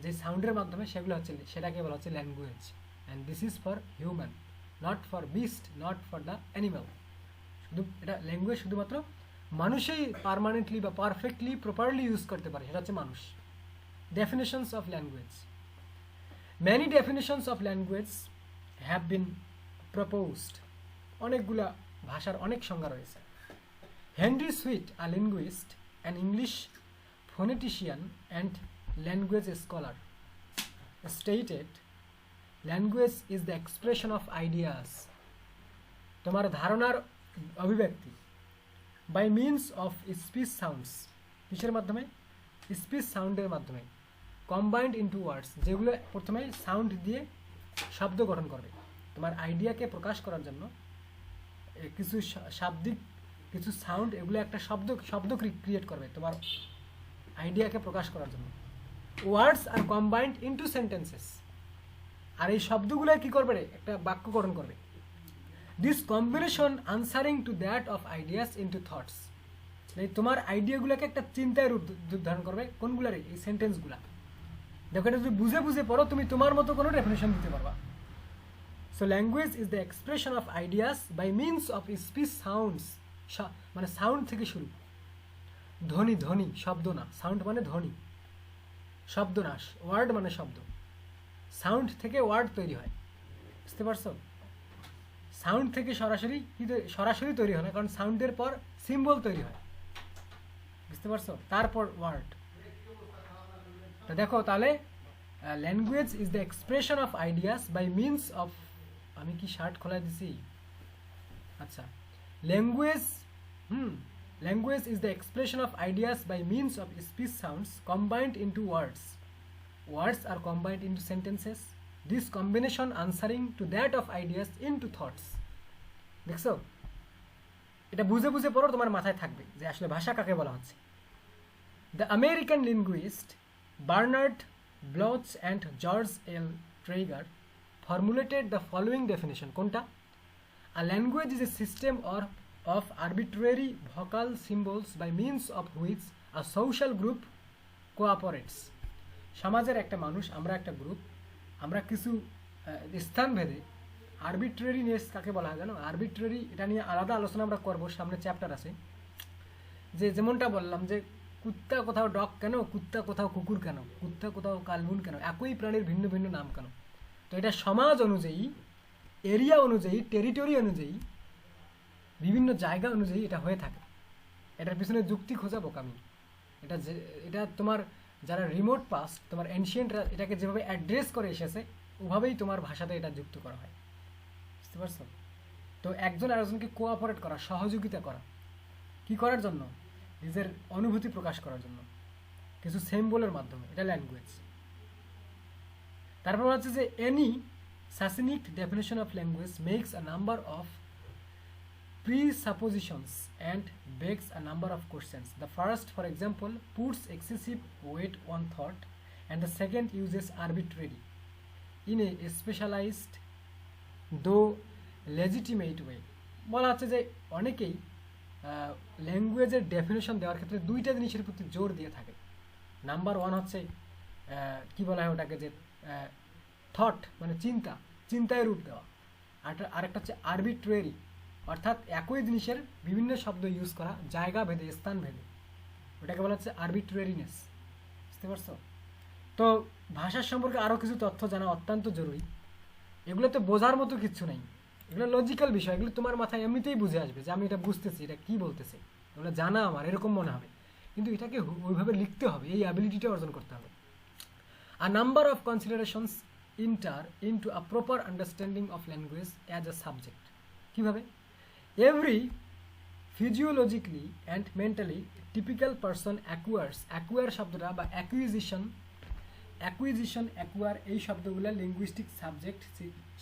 যে সাউন্ডের মাধ্যমে, সেগুলো হচ্ছে, সেটাকে বলা হচ্ছে language. And this is for human, not for beast, not for the animal. শুধু এটা ল্যাঙ্গুয়েজ শুধুমাত্র মানুষই পারমানেন্টলি বা পারফেক্টলি প্রপারলি ইউজ করতে পারে, সেটা হচ্ছে মানুষ। Definitions of language, many definitions of language have been proposed, অনেকগুলা ভাষার অনেক সংজ্ঞা রয়েছে। Henry sweet, a linguist, an English phonetician and language scholar, stated, language is the expression of ideas, তোমার ধারণার অভিব্যক্তি, by means of speech sounds, কিসের মাধ্যমে, স্পিচ সাউন্ডের মাধ্যমে, কম্বাইন্ড ইনটু ওয়ার্ডস, যেগুলো প্রথমে সাউন্ড দিয়ে শব্দ গঠন করবে। তোমার আইডিয়াকে প্রকাশ করার জন্য কিছু শাব্দিক, কিছু সাউন্ড, এগুলো একটা শব্দ ক্রিয়েট করবে তোমার আইডিয়াকে প্রকাশ করার জন্য। Words are combined into sentences, আর এই শব্দগুলো কি করবে, একটা বাক্য গঠন করবে। This combination answering to that of ideas into thoughts, তোমার আইডিয়াগুলোকে একটা চিন্তায় রূপ ধারণ করবে। কোনগুলো রে, এই সেন্টেন্সগুলা। দেখো, এটা যদি বুঝে বুঝে পড়ো, তুমি তোমার মতো কোনো ডেফিনেশন দিতে পারবা। So language is the expression of ideas by means of speech sounds, মানে সাউন্ড থেকে শুরু, ধ্বনি, শব্দ না, সাউন্ড মানে ধ্বনি, শব্দ না, ওয়ার্ড মানে শব্দ, সাউন্ড থেকে ওয়ার্ড তৈরি হয়। বুঝতে পারছো? সাউন্ড থেকে সরাসরি তৈরি হয় না, কারণ সাউন্ডের পর সিম্বল তৈরি হয়। বুঝতে পারছো? তারপর ওয়ার্ড। দেখো তাহলে language is the expression of ideas by means of, আমি কি শার্ট খোলা দিছি? আচ্ছা, Language, language is the expression of ideas by means of speech sounds combined into words. Words are combined into sentences. This combination answering to that of ideas into thoughts. দেখছো, এটা বুঝে বুঝে পড়ো, তোমার মাথায় থাকবে যে আসলে ভাষা কাকে বলা হচ্ছে। The American linguist Bernard Bloch and George L. Traeger formulated the following definition. কোনটা? A language is a system of arbitrary vocal symbols by means of which a social group cooperates. সমাজের একটা মানুষ, আমরা একটা গ্রুপ, আমরা কিছু স্থান ভেদে আরবিট্রারিনেস কাকে বলা হয় জানো? আরবিট্রারি, এটা নিয়ে আলাদা আলোচনা আমরা করবো, সামনে চ্যাপ্টার আছে। যে যেমনটা বললাম যে কুত্তা কোথাও ডগ কেন, কুত্তা কোথাও কুকুর কেন, কুত্তা কোথাও কালবুন কেন, একই প্রাণীর ভিন্ন ভিন্ন নাম কেন? তো এটা সমাজ অনুযায়ী, এরিয়া অনুযায়ী, টেরিটরি অনুযায়ী, বিভিন্ন জায়গা অনুযায়ী এটা হয়ে থাকে। এটার পিছনে যুক্তি খোঁজা বোকামি। এটা তোমার যারা রিমোট পাস্ট, তোমার এনশিয়েন্টরা এটাকে যেভাবে অ্যাড্রেস করে এসেছে ওভাবেই তোমার ভাষাতে এটা যুক্ত করা হয়, বুঝতে পারছো? তো একজন আরেকজনকে কোঅপারেট করা, সহযোগিতা করা, কি করার জন্য? নিজের অনুভূতি প্রকাশ করার জন্য, কিছু সিম্বলের মাধ্যমে। এটা ল্যাঙ্গুয়েজ। তারপর হচ্ছে যে any succinct definition of language makes a number of presuppositions and begs a number of questions. The first, for example, puts excessive weight on thought, and the second uses arbitrary in a specialized though legitimate way. বলা হচ্ছে যে অনেকেই ল্যাঙ্গুয়েজের definition দেওয়ার ক্ষেত্রে দুইটা জিনিসের প্রতি জোর দিয়ে থাকে। নাম্বার ওয়ান হচ্ছে কি বলা হয় ওটাকে, যে থট মানে চিন্তায় রূপ দেওয়া। আরেকটা হচ্ছে আরবিট্রারি, অর্থাৎ একই জিনিসের বিভিন্ন শব্দ ইউজ করা জায়গা ভেদে, স্থান ভেদে, ওটাকে বলা হচ্ছে আরবিট্রারিনেস, বুঝতে পারছো? তো ভাষার সম্পর্কে আরও কিছু তথ্য জানা অত্যন্ত জরুরি। এগুলো তো বোঝার মতো কিছু নেই, এগুলো লজিক্যাল বিষয়, এগুলো তোমার মাথায় এমনিতেই বুঝে আসবে যে আমি এটা বুঝতেছি, এটা কি বলতেছে, এগুলো জানা আমার এরকম মনে হবে, কিন্তু এটাকে ওইভাবে লিখতে হবে, এই অ্যাবিলিটিটা অর্জন করতে হবে। A number of considerations enter into a proper understanding of language as a subject. কিভাবে? Every physiologically and mentally typical person acquire শব্দটা বা acquire এই শব্দগুলো লিঙ্গুইস্টিক সাবজেক্ট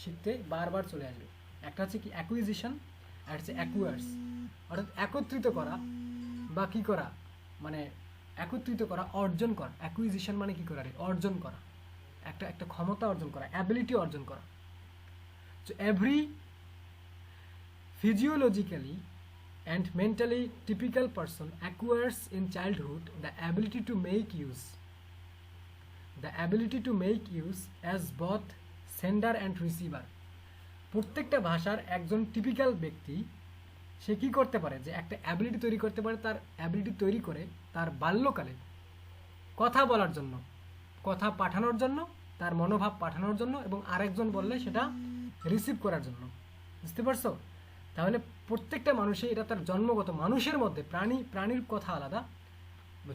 শিখতে বারবার চলে আসবে। একটা হচ্ছে কি অ্যাকুইজিশন, আর হচ্ছে অ্যাকুয়ার্স, অর্থাৎ একত্রিত করা বা কি করা, মানে একত্রিত করা, অর্জন করা। অ্যাকুইজিশন মানে কি করা? অর্জন করা, একটা ক্ষমতা অর্জন করা, অ্যাবিলিটি অর্জন করা। So every physiologically and mentally typical person acquires in childhood the ability to make use as both sender and receiver. প্রত্যেকটা ভাষার একজন টিপিক্যাল ব্যক্তি সে কি করতে পারে, যে একটা অ্যাবিলিটি তৈরি করতে পারে, তার অ্যাবিলিটি তৈরি করে তার বাল্যকালে কথা বলার জন্য, কথা পাঠানোর জন্য, তার মনোভাব পাঠানোর জন্য, এবং আরেকজন বললে সেটা রিসিভ করার জন্য, বুঝতে পারছো? তাহলে প্রত্যেকটা মানুষই এটা তার জন্মগত, মানুষের মধ্যে, প্রাণীর কথা আলাদা,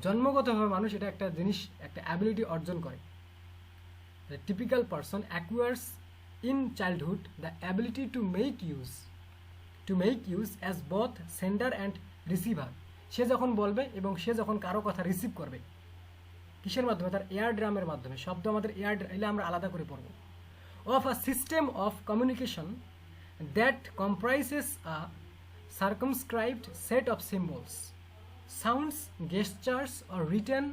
জন্মগতভাবে মানুষ এটা একটা জিনিস, একটা অ্যাবিলিটি অর্জন করে। Typical person acquires in childhood the ability to make use as both sender and receiver. সে যখন বলবে এবং সে যখন কারো কথা রিসিভ করবে, কিসের মাধ্যমে? তার এয়ার ড্রামের মাধ্যমে। শব্দ আমাদের এয়ার এলে আমরা আলাদা করে পড়ব। Of a system of communication that comprises a circumscribed set of symbols, sounds, gestures or written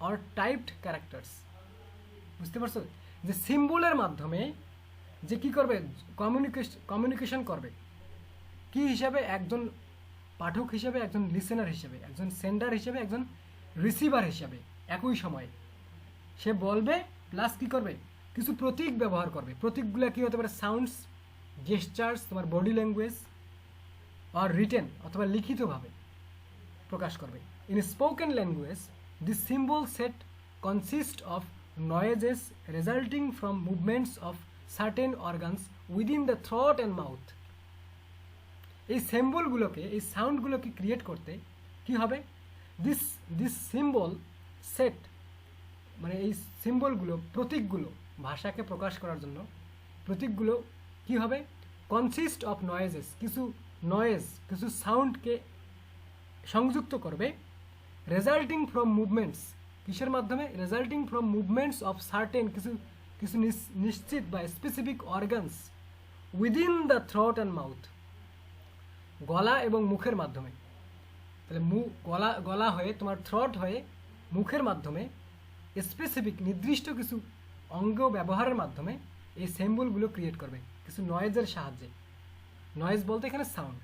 or typed characters. বুঝতে পারছো? যে সিম্বলের মাধ্যমে যে কি করবে, কমিউনিকেশন করবে, কি হিসাবে? একজন পাঠক হিসেবে, একজন লিসেনার হিসেবে, একজন সেন্ডার হিসেবে, একজন রিসিভার হিসেবে একই সময়ে সে বলবে, প্লাস কি করবে, কিছু প্রতীক ব্যবহার করবে। প্রতীকগুলো কি হতে পারে? সাউন্ডস, গেস্টার্স, তোমার বডি ল্যাঙ্গুয়েজ, আর রিটেন অথবা লিখিতভাবে প্রকাশ করবে। In spoken language this symbol set consist of noises resulting from movements of certain organs within the throat and mouth. এই সিম্বলগুলোকে, এই সাউন্ডগুলোকে ক্রিয়েট করতে কি হবে? দিস সিম্বল সেট, মানে এই সিম্বলগুলো, প্রতীকগুলো, ভাষাকে প্রকাশ করার জন্য প্রতীকগুলো কি হবে? কনসিস্ট অফ নয়েজেস, কিছু নয়েজ, কিছু সাউন্ডকে সংযুক্ত করবে, রেজাল্টিং ফ্রম মুভমেন্টস, কিসের মাধ্যমে? Resulting from movements of certain, কিছু কিছু নিশ্চিত বা specific organs within the throat and mouth, গলা এবং মুখের মাধ্যমে। তাহলে গলা হয়ে তোমার থ্রোট হয়ে মুখের মাধ্যমে স্পেসিফিক নির্দিষ্ট কিছু অঙ্গ ব্যবহারের মাধ্যমে এই সিম্বলগুলো ক্রিয়েট করবে কিছু নয়েজের সাহায্যে। নয়েজ বলতে এখানে সাউন্ড,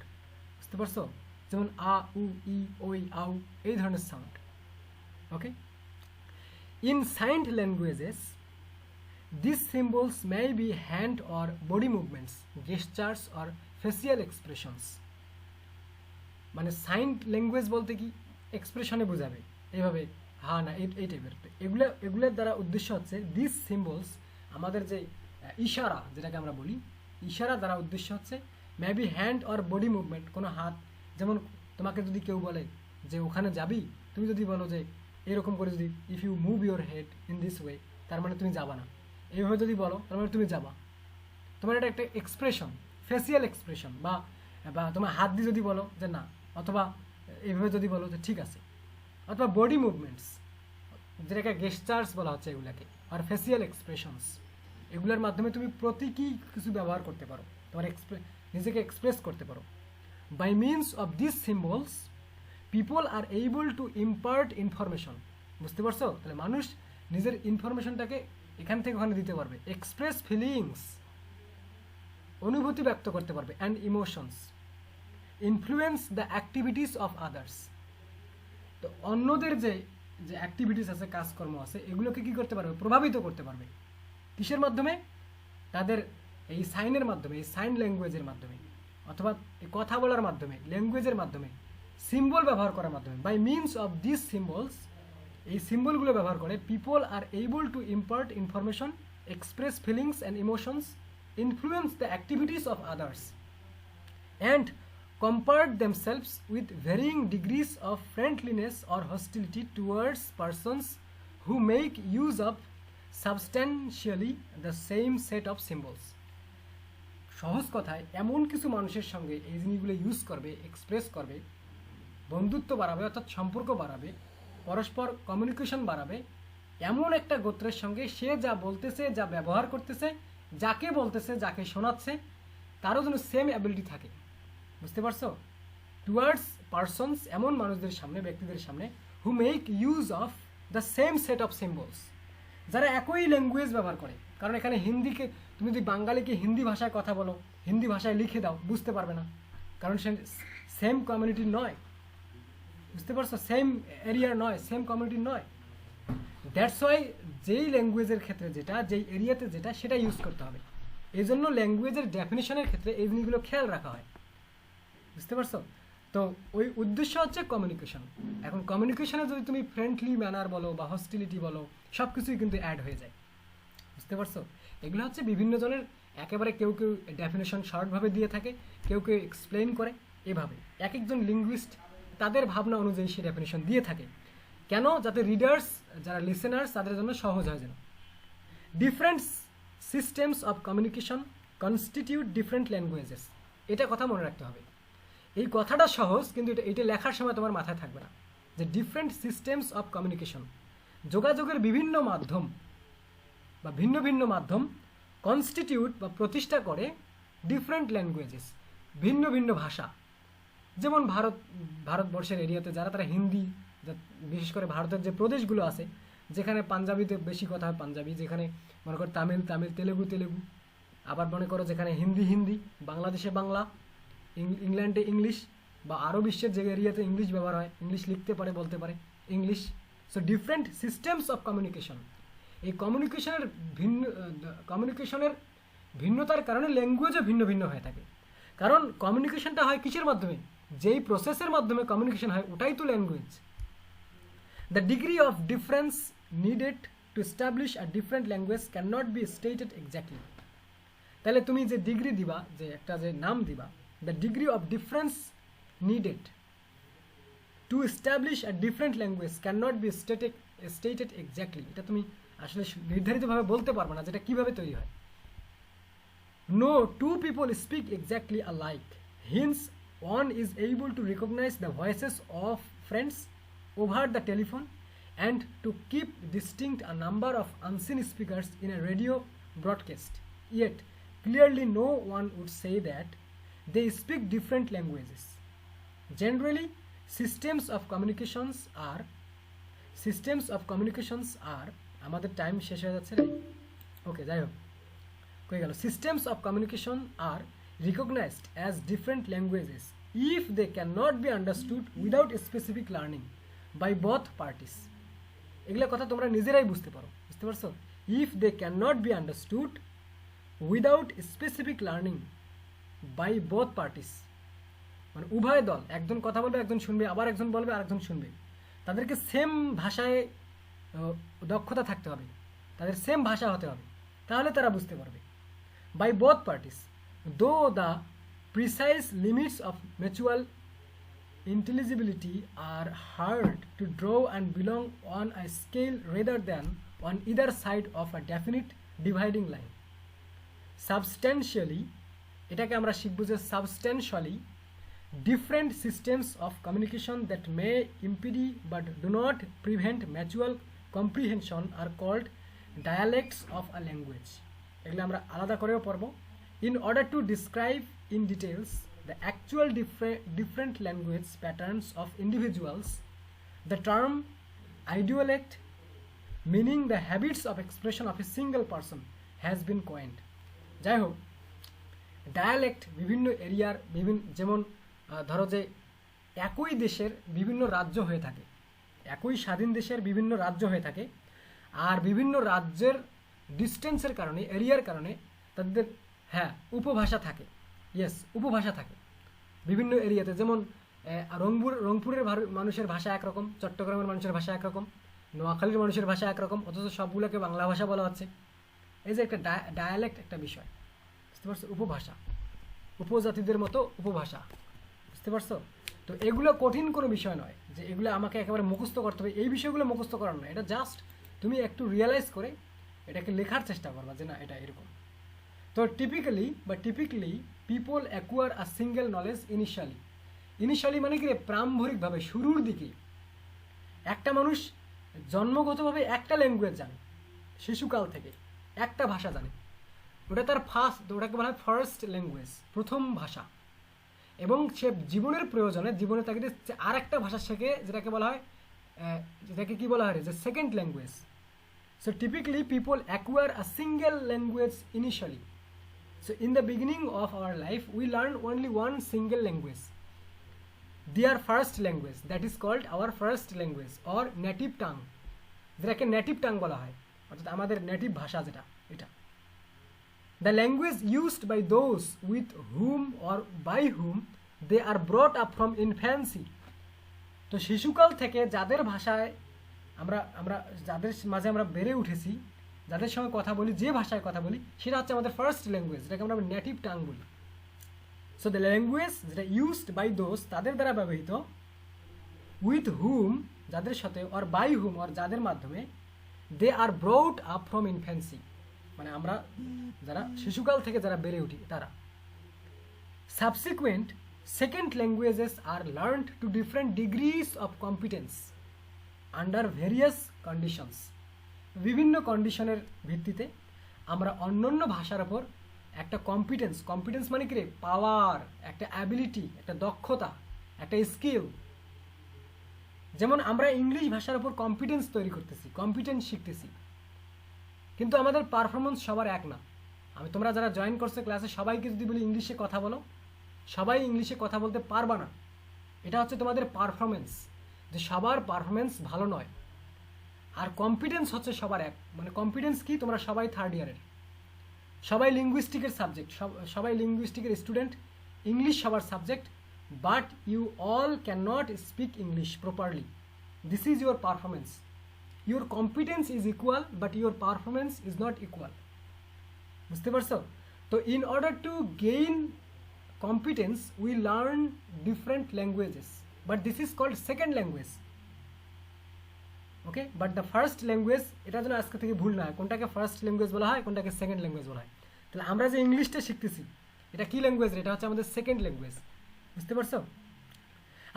বুঝতে পারছো? যেমন আ, উ, ই, ওই, আউ, এই ধরনের sound. Okay, in signed languages this symbols may be hanged or body movements, গেস্টার্স or facial expressions. মানে সাইন্ড ল্যাঙ্গুয়েজ বলতে কি এক্সপ্রেশনে বোঝাবে, এইভাবে হা না এই টাইপের। এগুলোর দ্বারা উদ্দেশ্য হচ্ছে দিস সিম্বলস, আমাদের যে ইশারা যেটাকে আমরা বলি, ইশারা দ্বারা উদ্দেশ্য হচ্ছে maybe hand or body movement, কোনো হাত, যেমন তোমাকে যদি কেউ বলে যে ওখানে যাবি, তুমি যদি বলো যে এরকম করে, যদি if you move your head in this way, তার মানে তুমি যাবা না। এইভাবে যদি বলো তার মানে তুমি যাবা, তোমার এটা একটা এক্সপ্রেশন, ফেসিয়াল এক্সপ্রেশন। বা তোমার হাত দিয়ে যদি বলো যে না, অথবা এইভাবে যদি বলো যে ঠিক আছে, অথবা বডি মুভমেন্টস যেটাকে গেস্টার্স বলা হচ্ছে এগুলাকে, আর ফেসিয়াল এক্সপ্রেশনস, এগুলোর মাধ্যমে তুমি প্রতীকী কিছু ব্যবহার করতে পারো, তোমার নিজেকে এক্সপ্রেস করতে পারো। By means of this symbols people are able to impart information, বুঝতে পারছো? তাহলে মানুষ নিজের ইনফরমেশনটাকে এখান থেকে ওখানে দিতে পারবে, এক্সপ্রেস ফিলিংস, অনুভূতি ব্যক্ত করতে পারবে, and emotions, influence the activities of others. তো অন্যদের যে অ্যাক্টিভিটিস আছে, কাজকর্ম আছে, এগুলোকে কি করতে পারবে? প্রভাবিত করতে পারবে। কিসের মাধ্যমে? তাদের এই সাইনের মাধ্যমে, এই সাইন ল্যাঙ্গুয়েজের মাধ্যমে, অথবা কথা বলার মাধ্যমে, ল্যাঙ্গুয়েজের মাধ্যমে, সিম্বল ব্যবহার করার মাধ্যমে। By means of this symbols, এই সিম্বলগুলো ব্যবহার করে people are able to impart information, express feelings and emotions, influence the activities of others, and compart themselves with varying degrees of friendliness or hostility towards persons who make use of substantially the same set of symbols. সহজ কথায় এমন কিছু মানুষের সঙ্গে এই জিনিসগুলো use করবে, express করবে, বন্ধুত্ব বাড়াবে, অর্থাৎ সম্পর্ক বাড়াবে, পরস্পর কমিউনিকেশন বাড়াবে, এমন একটা গোত্রের সঙ্গে সে যা বলতেছে, যা ব্যবহার করতেছে, যাকে বলতেছে, যাকে শোনাচ্ছে, তারও যেন সেম অ্যাবিলিটি থাকে, বুঝতে পারছো? টুয়ার্ডস পারসনস, এমন মানুষদের সামনে, ব্যক্তিদের সামনে, হু make use of the same set of symbols, যারা একই ল্যাঙ্গুয়েজ ব্যবহার করে। কারণ এখানে হিন্দিকে, তুমি যদি বাঙালিকে হিন্দি ভাষায় কথা বলো, হিন্দি ভাষায় লিখে দাও, বুঝতে পারবে না, কারণ সে সেম কমিউনিটির নয়, বুঝতে পারছো? সেম এরিয়ার নয়, সেম কমিউনিটির নয়। দ্যাটস ওয়াই যেই ল্যাঙ্গুয়েজের ক্ষেত্রে যেটা, যেই এরিয়াতে যেটা, সেটা ইউজ করতে হবে। এই জন্য ল্যাঙ্গুয়েজের ডেফিনেশনের ক্ষেত্রে এই জিনিসগুলো খেয়াল রাখা হয়, বুঝতে পারছো? তো ওই উদ্দেশ্য হচ্ছে কমিউনিকেশন। এখন কমিউনিকেশনে যদি তুমি ফ্রেন্ডলি ম্যানার বলো বা হস্টিলিটি বলো, সব কিছুই কিন্তু অ্যাড হয়ে যায়, বুঝতে পারছো? এগুলো হচ্ছে বিভিন্ন জনের একেবারে, কেউ কেউ ডেফিনেশন শর্টভাবে দিয়ে থাকে, কেউ কেউ এক্সপ্লেন করে, এভাবে এক একজন লিঙ্গুইস্ট তাদের ভাবনা অনুযায়ী সে ডেফিনেশন দিয়ে থাকে। কেন? যাতে রিডার্স, যারা লিসেনার্স, তাদের জন্য সহজ হয় যেন। Different systems of communication constitute different languages, এটা কথা মনে রাখতে হবে। এই কথাটা সহজ, কিন্তু এটা লেখার সময় তোমার মাথায় থাকবে না, যে ডিফারেন্ট সিস্টেমস অফ কমিউনিকেশন, যোগাযোগের বিভিন্ন মাধ্যম বা ভিন্ন ভিন্ন মাধ্যম, কনস্টিটিউট বা প্রতিষ্ঠা করে ডিফারেন্ট ল্যাঙ্গুয়েজেস, ভিন্ন ভিন্ন ভাষা। যেমন ভারতবর্ষের এরিয়াতে যারা, তারা হিন্দি, বিশেষ করে ভারতের যে প্রদেশগুলো আছে, যেখানে পাঞ্জাবিতে বেশি কথা হয় পাঞ্জাবি, যেখানে মনে করো তামিল, তেলেগু, আবার মনে করো যেখানে হিন্দি, বাংলাদেশে বাংলা, ইংল্যান্ডে ইংলিশ, বা আরও বিশ্বের যে এরিয়াতে ইংলিশ ব্যবহার হয়, ইংলিশ লিখতে পারে, বলতে পারে, English. So different systems of communication, এই কমিউনিকেশনের ভিন্নতার কারণে ল্যাঙ্গুয়েজও ভিন্ন ভিন্ন হয়ে থাকে। কারণ কমিউনিকেশনটা হয় কিসের মাধ্যমে? যেই প্রসেসের মাধ্যমে কমিউনিকেশন হয়, ওটাই তো language. The degree of difference needed to establish a different language can not be stated exactly. তাহলে তুমি যে ডিগ্রি দিবা, যে একটা যে নাম দিবা, the degree of difference needed to establish a different language cannot be stated exactly. এটা তুমি আসলে নির্ধারিতভাবে বলতে পারবে না যেটা কিভাবে তৈরি হয়। No two people speak exactly alike, hence one is able to recognize the voices of friends over the telephone and to keep distinct a number of unseen speakers in a radio broadcast. Yet, clearly no one would say that they speak different languages. Generally, systems of communications are আমাদের time শেষ হয়ে যাচ্ছে রে ওকে যাই হোক কই গেল systems of communication are recognized as different languages if they cannot be understood without specific learning by both parties. এগুলা কথা তোমরা নিজেরাই বুঝতে পারছো if they cannot be understood without specific learning by both parties, মানে উভয় দল, একজন কথা বলবে একজন শুনবে, আবার একজন বলবে আরেকজন শুনবে, তাদেরকে সেম ভাষায় দক্ষতা থাকতে হবে, তাদের সেম ভাষা হতে হবে, তাহলে তারা বুঝতে পারবে। বাই বোথ পার্টিস, দো the precise limits of mutual intelligibility are hard to draw and belong on a scale rather than on either side of a definite dividing line. Substantially, এটাকে আমরা শিখব যে substantially different systems of communication that may impede but do not prevent mutual comprehension are called dialects of a language. এগুলো আমরা আলাদা করেও পড়ব। In order to describe in details the actual different language patterns of individuals, the term idiolect, meaning the habits of expression of a single person, has been coined. যাই হোক, dialect বিভিন্ন এরিয়ার যেমন ধরো যে একই দেশের বিভিন্ন রাজ্য হয়ে থাকে, একই স্বাধীন দেশের বিভিন্ন রাজ্য হয়ে থাকে, আর বিভিন্ন রাজ্যের ডিস্টেন্সের কারণে, এরিয়ার কারণে তাদের উপভাষা থাকে। ইয়েস, উপভাষা থাকে বিভিন্ন এরিয়াতে। যেমন রংপুরের মানুষের ভাষা একরকম, চট্টগ্রামের মানুষের ভাষা একরকম, নোয়াখালীর মানুষের ভাষা একরকম, অথচ সবগুলোকে বাংলা ভাষা বলা হচ্ছে। এই যে একটা ডায়ালেক্ট একটা বিষয়, বুঝতে পারছো? উপভাষা, উপজাতিদের মতো উপভাষা, বুঝতে পারছো? তো এগুলো কঠিন কোনো বিষয় নয় যে এগুলো আমাকে একেবারে মুখস্থ করতে হবে, এই বিষয়গুলো মুখস্থ করার নয়। এটা জাস্ট তুমি একটু রিয়েলাইজ করে এটাকে লেখার চেষ্টা করবা যে না এটা এরকম। তো typically people acquire a single knowledge initially মানে কি প্রারম্ভিকভাবে, শুরুর দিকে একটা মানুষ জন্মগতভাবে একটা ল্যাঙ্গুয়েজ জানে, শিশুকাল থেকে একটা ভাষা জানে, ওটা তার ওটাকে বলা হয় ফার্স্ট ল্যাঙ্গুয়েজ, প্রথম ভাষা। এবং সে জীবনের প্রয়োজনে, জীবনে তাকে আর একটা ভাষা শেখে, যেটাকে বলা হয় কি বলা হয় যে second language. So typically people acquire a single language initially. So in the beginning of our life, we learn only one single language, their first language, that is called our first language or native tongue, যেটাকে native tongue বলা হয়, অর্থাৎ আমাদের native ভাষা যেটা, এটা। The language used by those with whom or by whom they are brought up from infancy. তো শিশুকাল থেকে যাদের ভাষায় যাদের মাঝে আমরা বেড়ে উঠেছি, যাদের সঙ্গে কথা বলি, যে ভাষায় কথা বলি, সেটা হচ্ছে আমাদের ফার্স্ট ল্যাঙ্গুয়েজ, যেটাকে আমরা নেটিভ টাং বলি। সো দ্য ল্যাঙ্গুয়েজ যেটা ইউজড বাই দোজ, তাদের দ্বারা ব্যবহৃত, উইথ হুম যাদের সাথে, অর বাই হুম অর যাদের মাধ্যমে, they are brought up from infancy, মানে আমরা যারা শিশুকাল থেকে যারা বেড়ে উঠি তারা। Subsequent second languages are learned to different degrees of competence under various conditions. বিভিন্ন কন্ডিশনের ভিত্তিতে আমরা অন্যান্য ভাষার ওপর একটা কম্পিটেন্স মানে কি রে, পাওয়ার, একটা অ্যাবিলিটি, একটা দক্ষতা, একটা স্কিল। যেমন আমরা ইংলিশ ভাষার ওপর কম্পিটেন্স তৈরি করতেছি, কম্পিটেন্স শিখতেছি, কিন্তু আমাদের পারফরমেন্স সবার এক না। তোমরা যারা জয়েন করছো ক্লাসে, সবাইকে যদি বলি ইংলিশে কথা বলো, সবাই ইংলিশে কথা বলতে পারবা না। এটা হচ্ছে তোমাদের পারফরমেন্স, যে সবার পারফরমেন্স ভালো নয়। আর কম্পিটেন্স হচ্ছে সবার এক, মানে কম্পিটেন্স কি, তোমরা সবাই থার্ড ইয়ারের, সবাই লিঙ্গুইস্টিকের সাবজেক্ট, সবাই লিঙ্গুইস্টিকের স্টুডেন্ট, ইংলিশ সবার subject, but you all can not speak English properly. This is your performance. Your competence is equal, but your performance is not equal. বুঝতে পারছো? তো in order to gain competence we learn different languages, but this is called second language. Okay, but the first language, এটা যেন আজকে থেকে ভুল না হয়, কোনটাকে ফার্স্ট ল্যাঙ্গুয়েজ বলা হয়, কোনটাকে সেকেন্ড ল্যাঙ্গুয়েজ বলা হয়। তাহলে আমরা যে ইংলিশটা শিখতেছি, এটা কি ল্যাঙ্গুয়েজ? এটা হচ্ছে আমাদের সেকেন্ড ল্যাঙ্গুয়েজ। বুঝতে পারছো?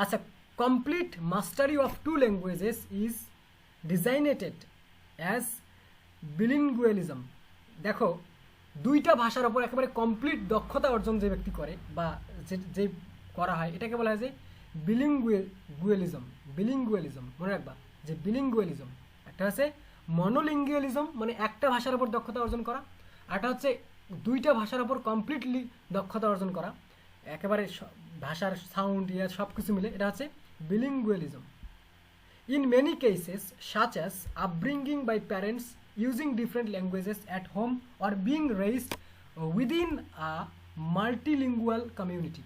আচ্ছা, complete mastery of two languages is designated as bilingualism. দেখো, দুইটা ভাষার ওপর একেবারে কমপ্লিট দক্ষতা অর্জন যে ব্যক্তি করে বা যে করা হয়, এটাকে বলা হয় যে বিলিঙ্গুয়ালিজম। বিলিঙ্গুয়ালিজম মনে রাখবা যে বিলিঙ্গুয়ালিজম একটা হচ্ছে মনোলিঙ্গুয়ালিজম, মানে একটা ভাষার উপর দক্ষতা অর্জন করা, আরটা হচ্ছে দুইটা ভাষার উপর কমপ্লিটলি দক্ষতা অর্জন করা, একেবারে ভাষার সাউন্ড ইয়া সব কিছু মিলে, এটা হচ্ছে বিলিঙ্গুয়ালিজম। In many cases, such as upbringing by parents using different languages at home or being raised within a multilingual community.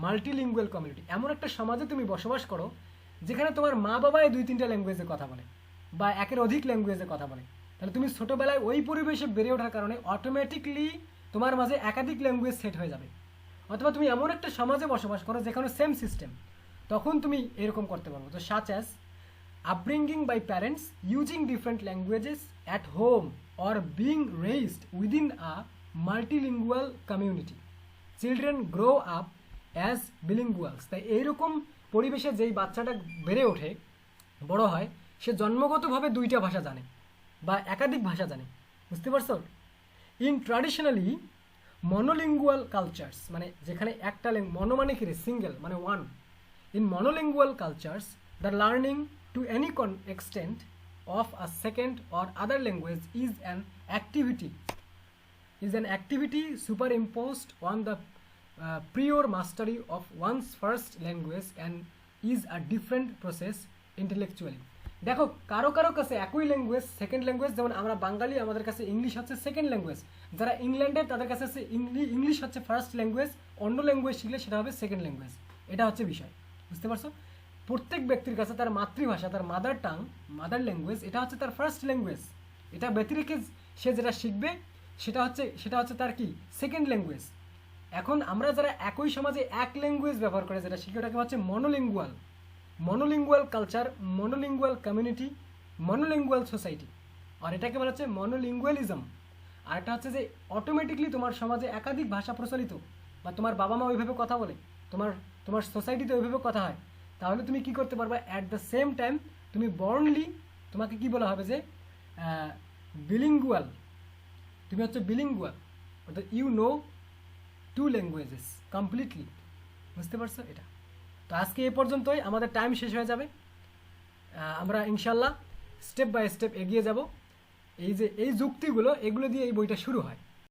Multilingual community, এমন একটা সমাজে তুমি বসবাস করো যেখানে তোমার মা বাবাই দুই তিনটা ল্যাঙ্গুয়েজে কথা বলে বা একের অধিক ল্যাঙ্গুয়েজে কথা বলে, তাহলে তুমি ছোটোবেলায় ওই পরিবেশে বেড়ে ওঠার কারণে অটোমেটিকলি তোমার মাঝে একাধিক ল্যাঙ্গুয়েজ সেট হয়ে যাবে। অথবা তুমি এমন একটা সমাজে বসবাস করো যেখানে সেম সিস্টেম, তখন তুমি এরকম করতে পারবো। তো such as upbringing by parents using different languages at home or being raised within a multilingual community. Children grow up as bilinguals. তাই এইরকম পরিবেশে যেই বাচ্চাটা বেড়ে ওঠে, বড় হয়, সে জন্মগতভাবে দুইটা ভাষা জানে বা একাধিক ভাষা জানে। বুঝতে পারছো? ইন ট্র্যাডিশনালি মনোলিঙ্গুয়াল কালচার্স, মানে যেখানে একটা মনো মানে কি রে, সিঙ্গেল মানে one. In monolingual cultures the learning to any extent of a second or other language is an activity superimposed on the prior mastery of one's first language and is a different process intellectually. দেখো, কারো কারো কাছে একই language second language, যেমন আমরা বাঙালি, আমাদের কাছে English হচ্ছে সেকেন্ড ল্যাঙ্গুয়েজ। যারা ইংল্যান্ডের তাদের কাছে হচ্ছে ইংলিশ হচ্ছে ফার্স্ট ল্যাঙ্গুয়েজ, অন্য ল্যাঙ্গুয়েজ শিখলে সেটা হবে সেকেন্ড ল্যাঙ্গুয়েজ। এটা হচ্ছে বিষয়। বুঝতে পারছো? প্রত্যেক ব্যক্তির কাছে তার মাতৃভাষা, তার মাদার টাং, মাদার ল্যাঙ্গুয়েজ, এটা হচ্ছে তার ফার্স্ট ল্যাঙ্গুয়েজ। এটা ব্যতিরেকে সে যেটা শিখবে সেটা হচ্ছে তার কি, সেকেন্ড ল্যাঙ্গুয়েজ। এখন আমরা যারা একই সমাজে এক ল্যাঙ্গুয়েজ ব্যবহার করে যেটা শিখি, ওটাকে হচ্ছে মনোলিঙ্গুয়াল কালচার, মনোলিঙ্গুয়াল কমিউনিটি, মনোলিঙ্গুয়াল সোসাইটি। আর এটাকে বলা হচ্ছে মনোলিঙ্গুয়ালিজম। আর এটা হচ্ছে যে অটোমেটিকলি তোমার সমাজে একাধিক ভাষা প্রচলিত, বা তোমার বাবা মা ওইভাবে কথা বলে, তোমার সোসাইটিতে ওইভাবে কথা হয়, তাহলে তুমি কি করতে পারবা, অ্যাট দ্য সেম টাইম তুমি বর্নলি, তোমাকে কি বলা হবে যে বিলিঙ্গুয়াল, তুমি হচ্ছে বিলিঙ্গুয়াল, অর্থাৎ you know two languages completely. বুঝতে পারছো? এটা তো আজকে এ পর্যন্তই, আমাদের টাইম শেষ হয়ে যাবে। আমরা ইনশাল্লাহ স্টেপ বাই স্টেপ এগিয়ে যাব। এই যে এই যুক্তিগুলো, এগুলো দিয়ে এই বইটা শুরু হয়।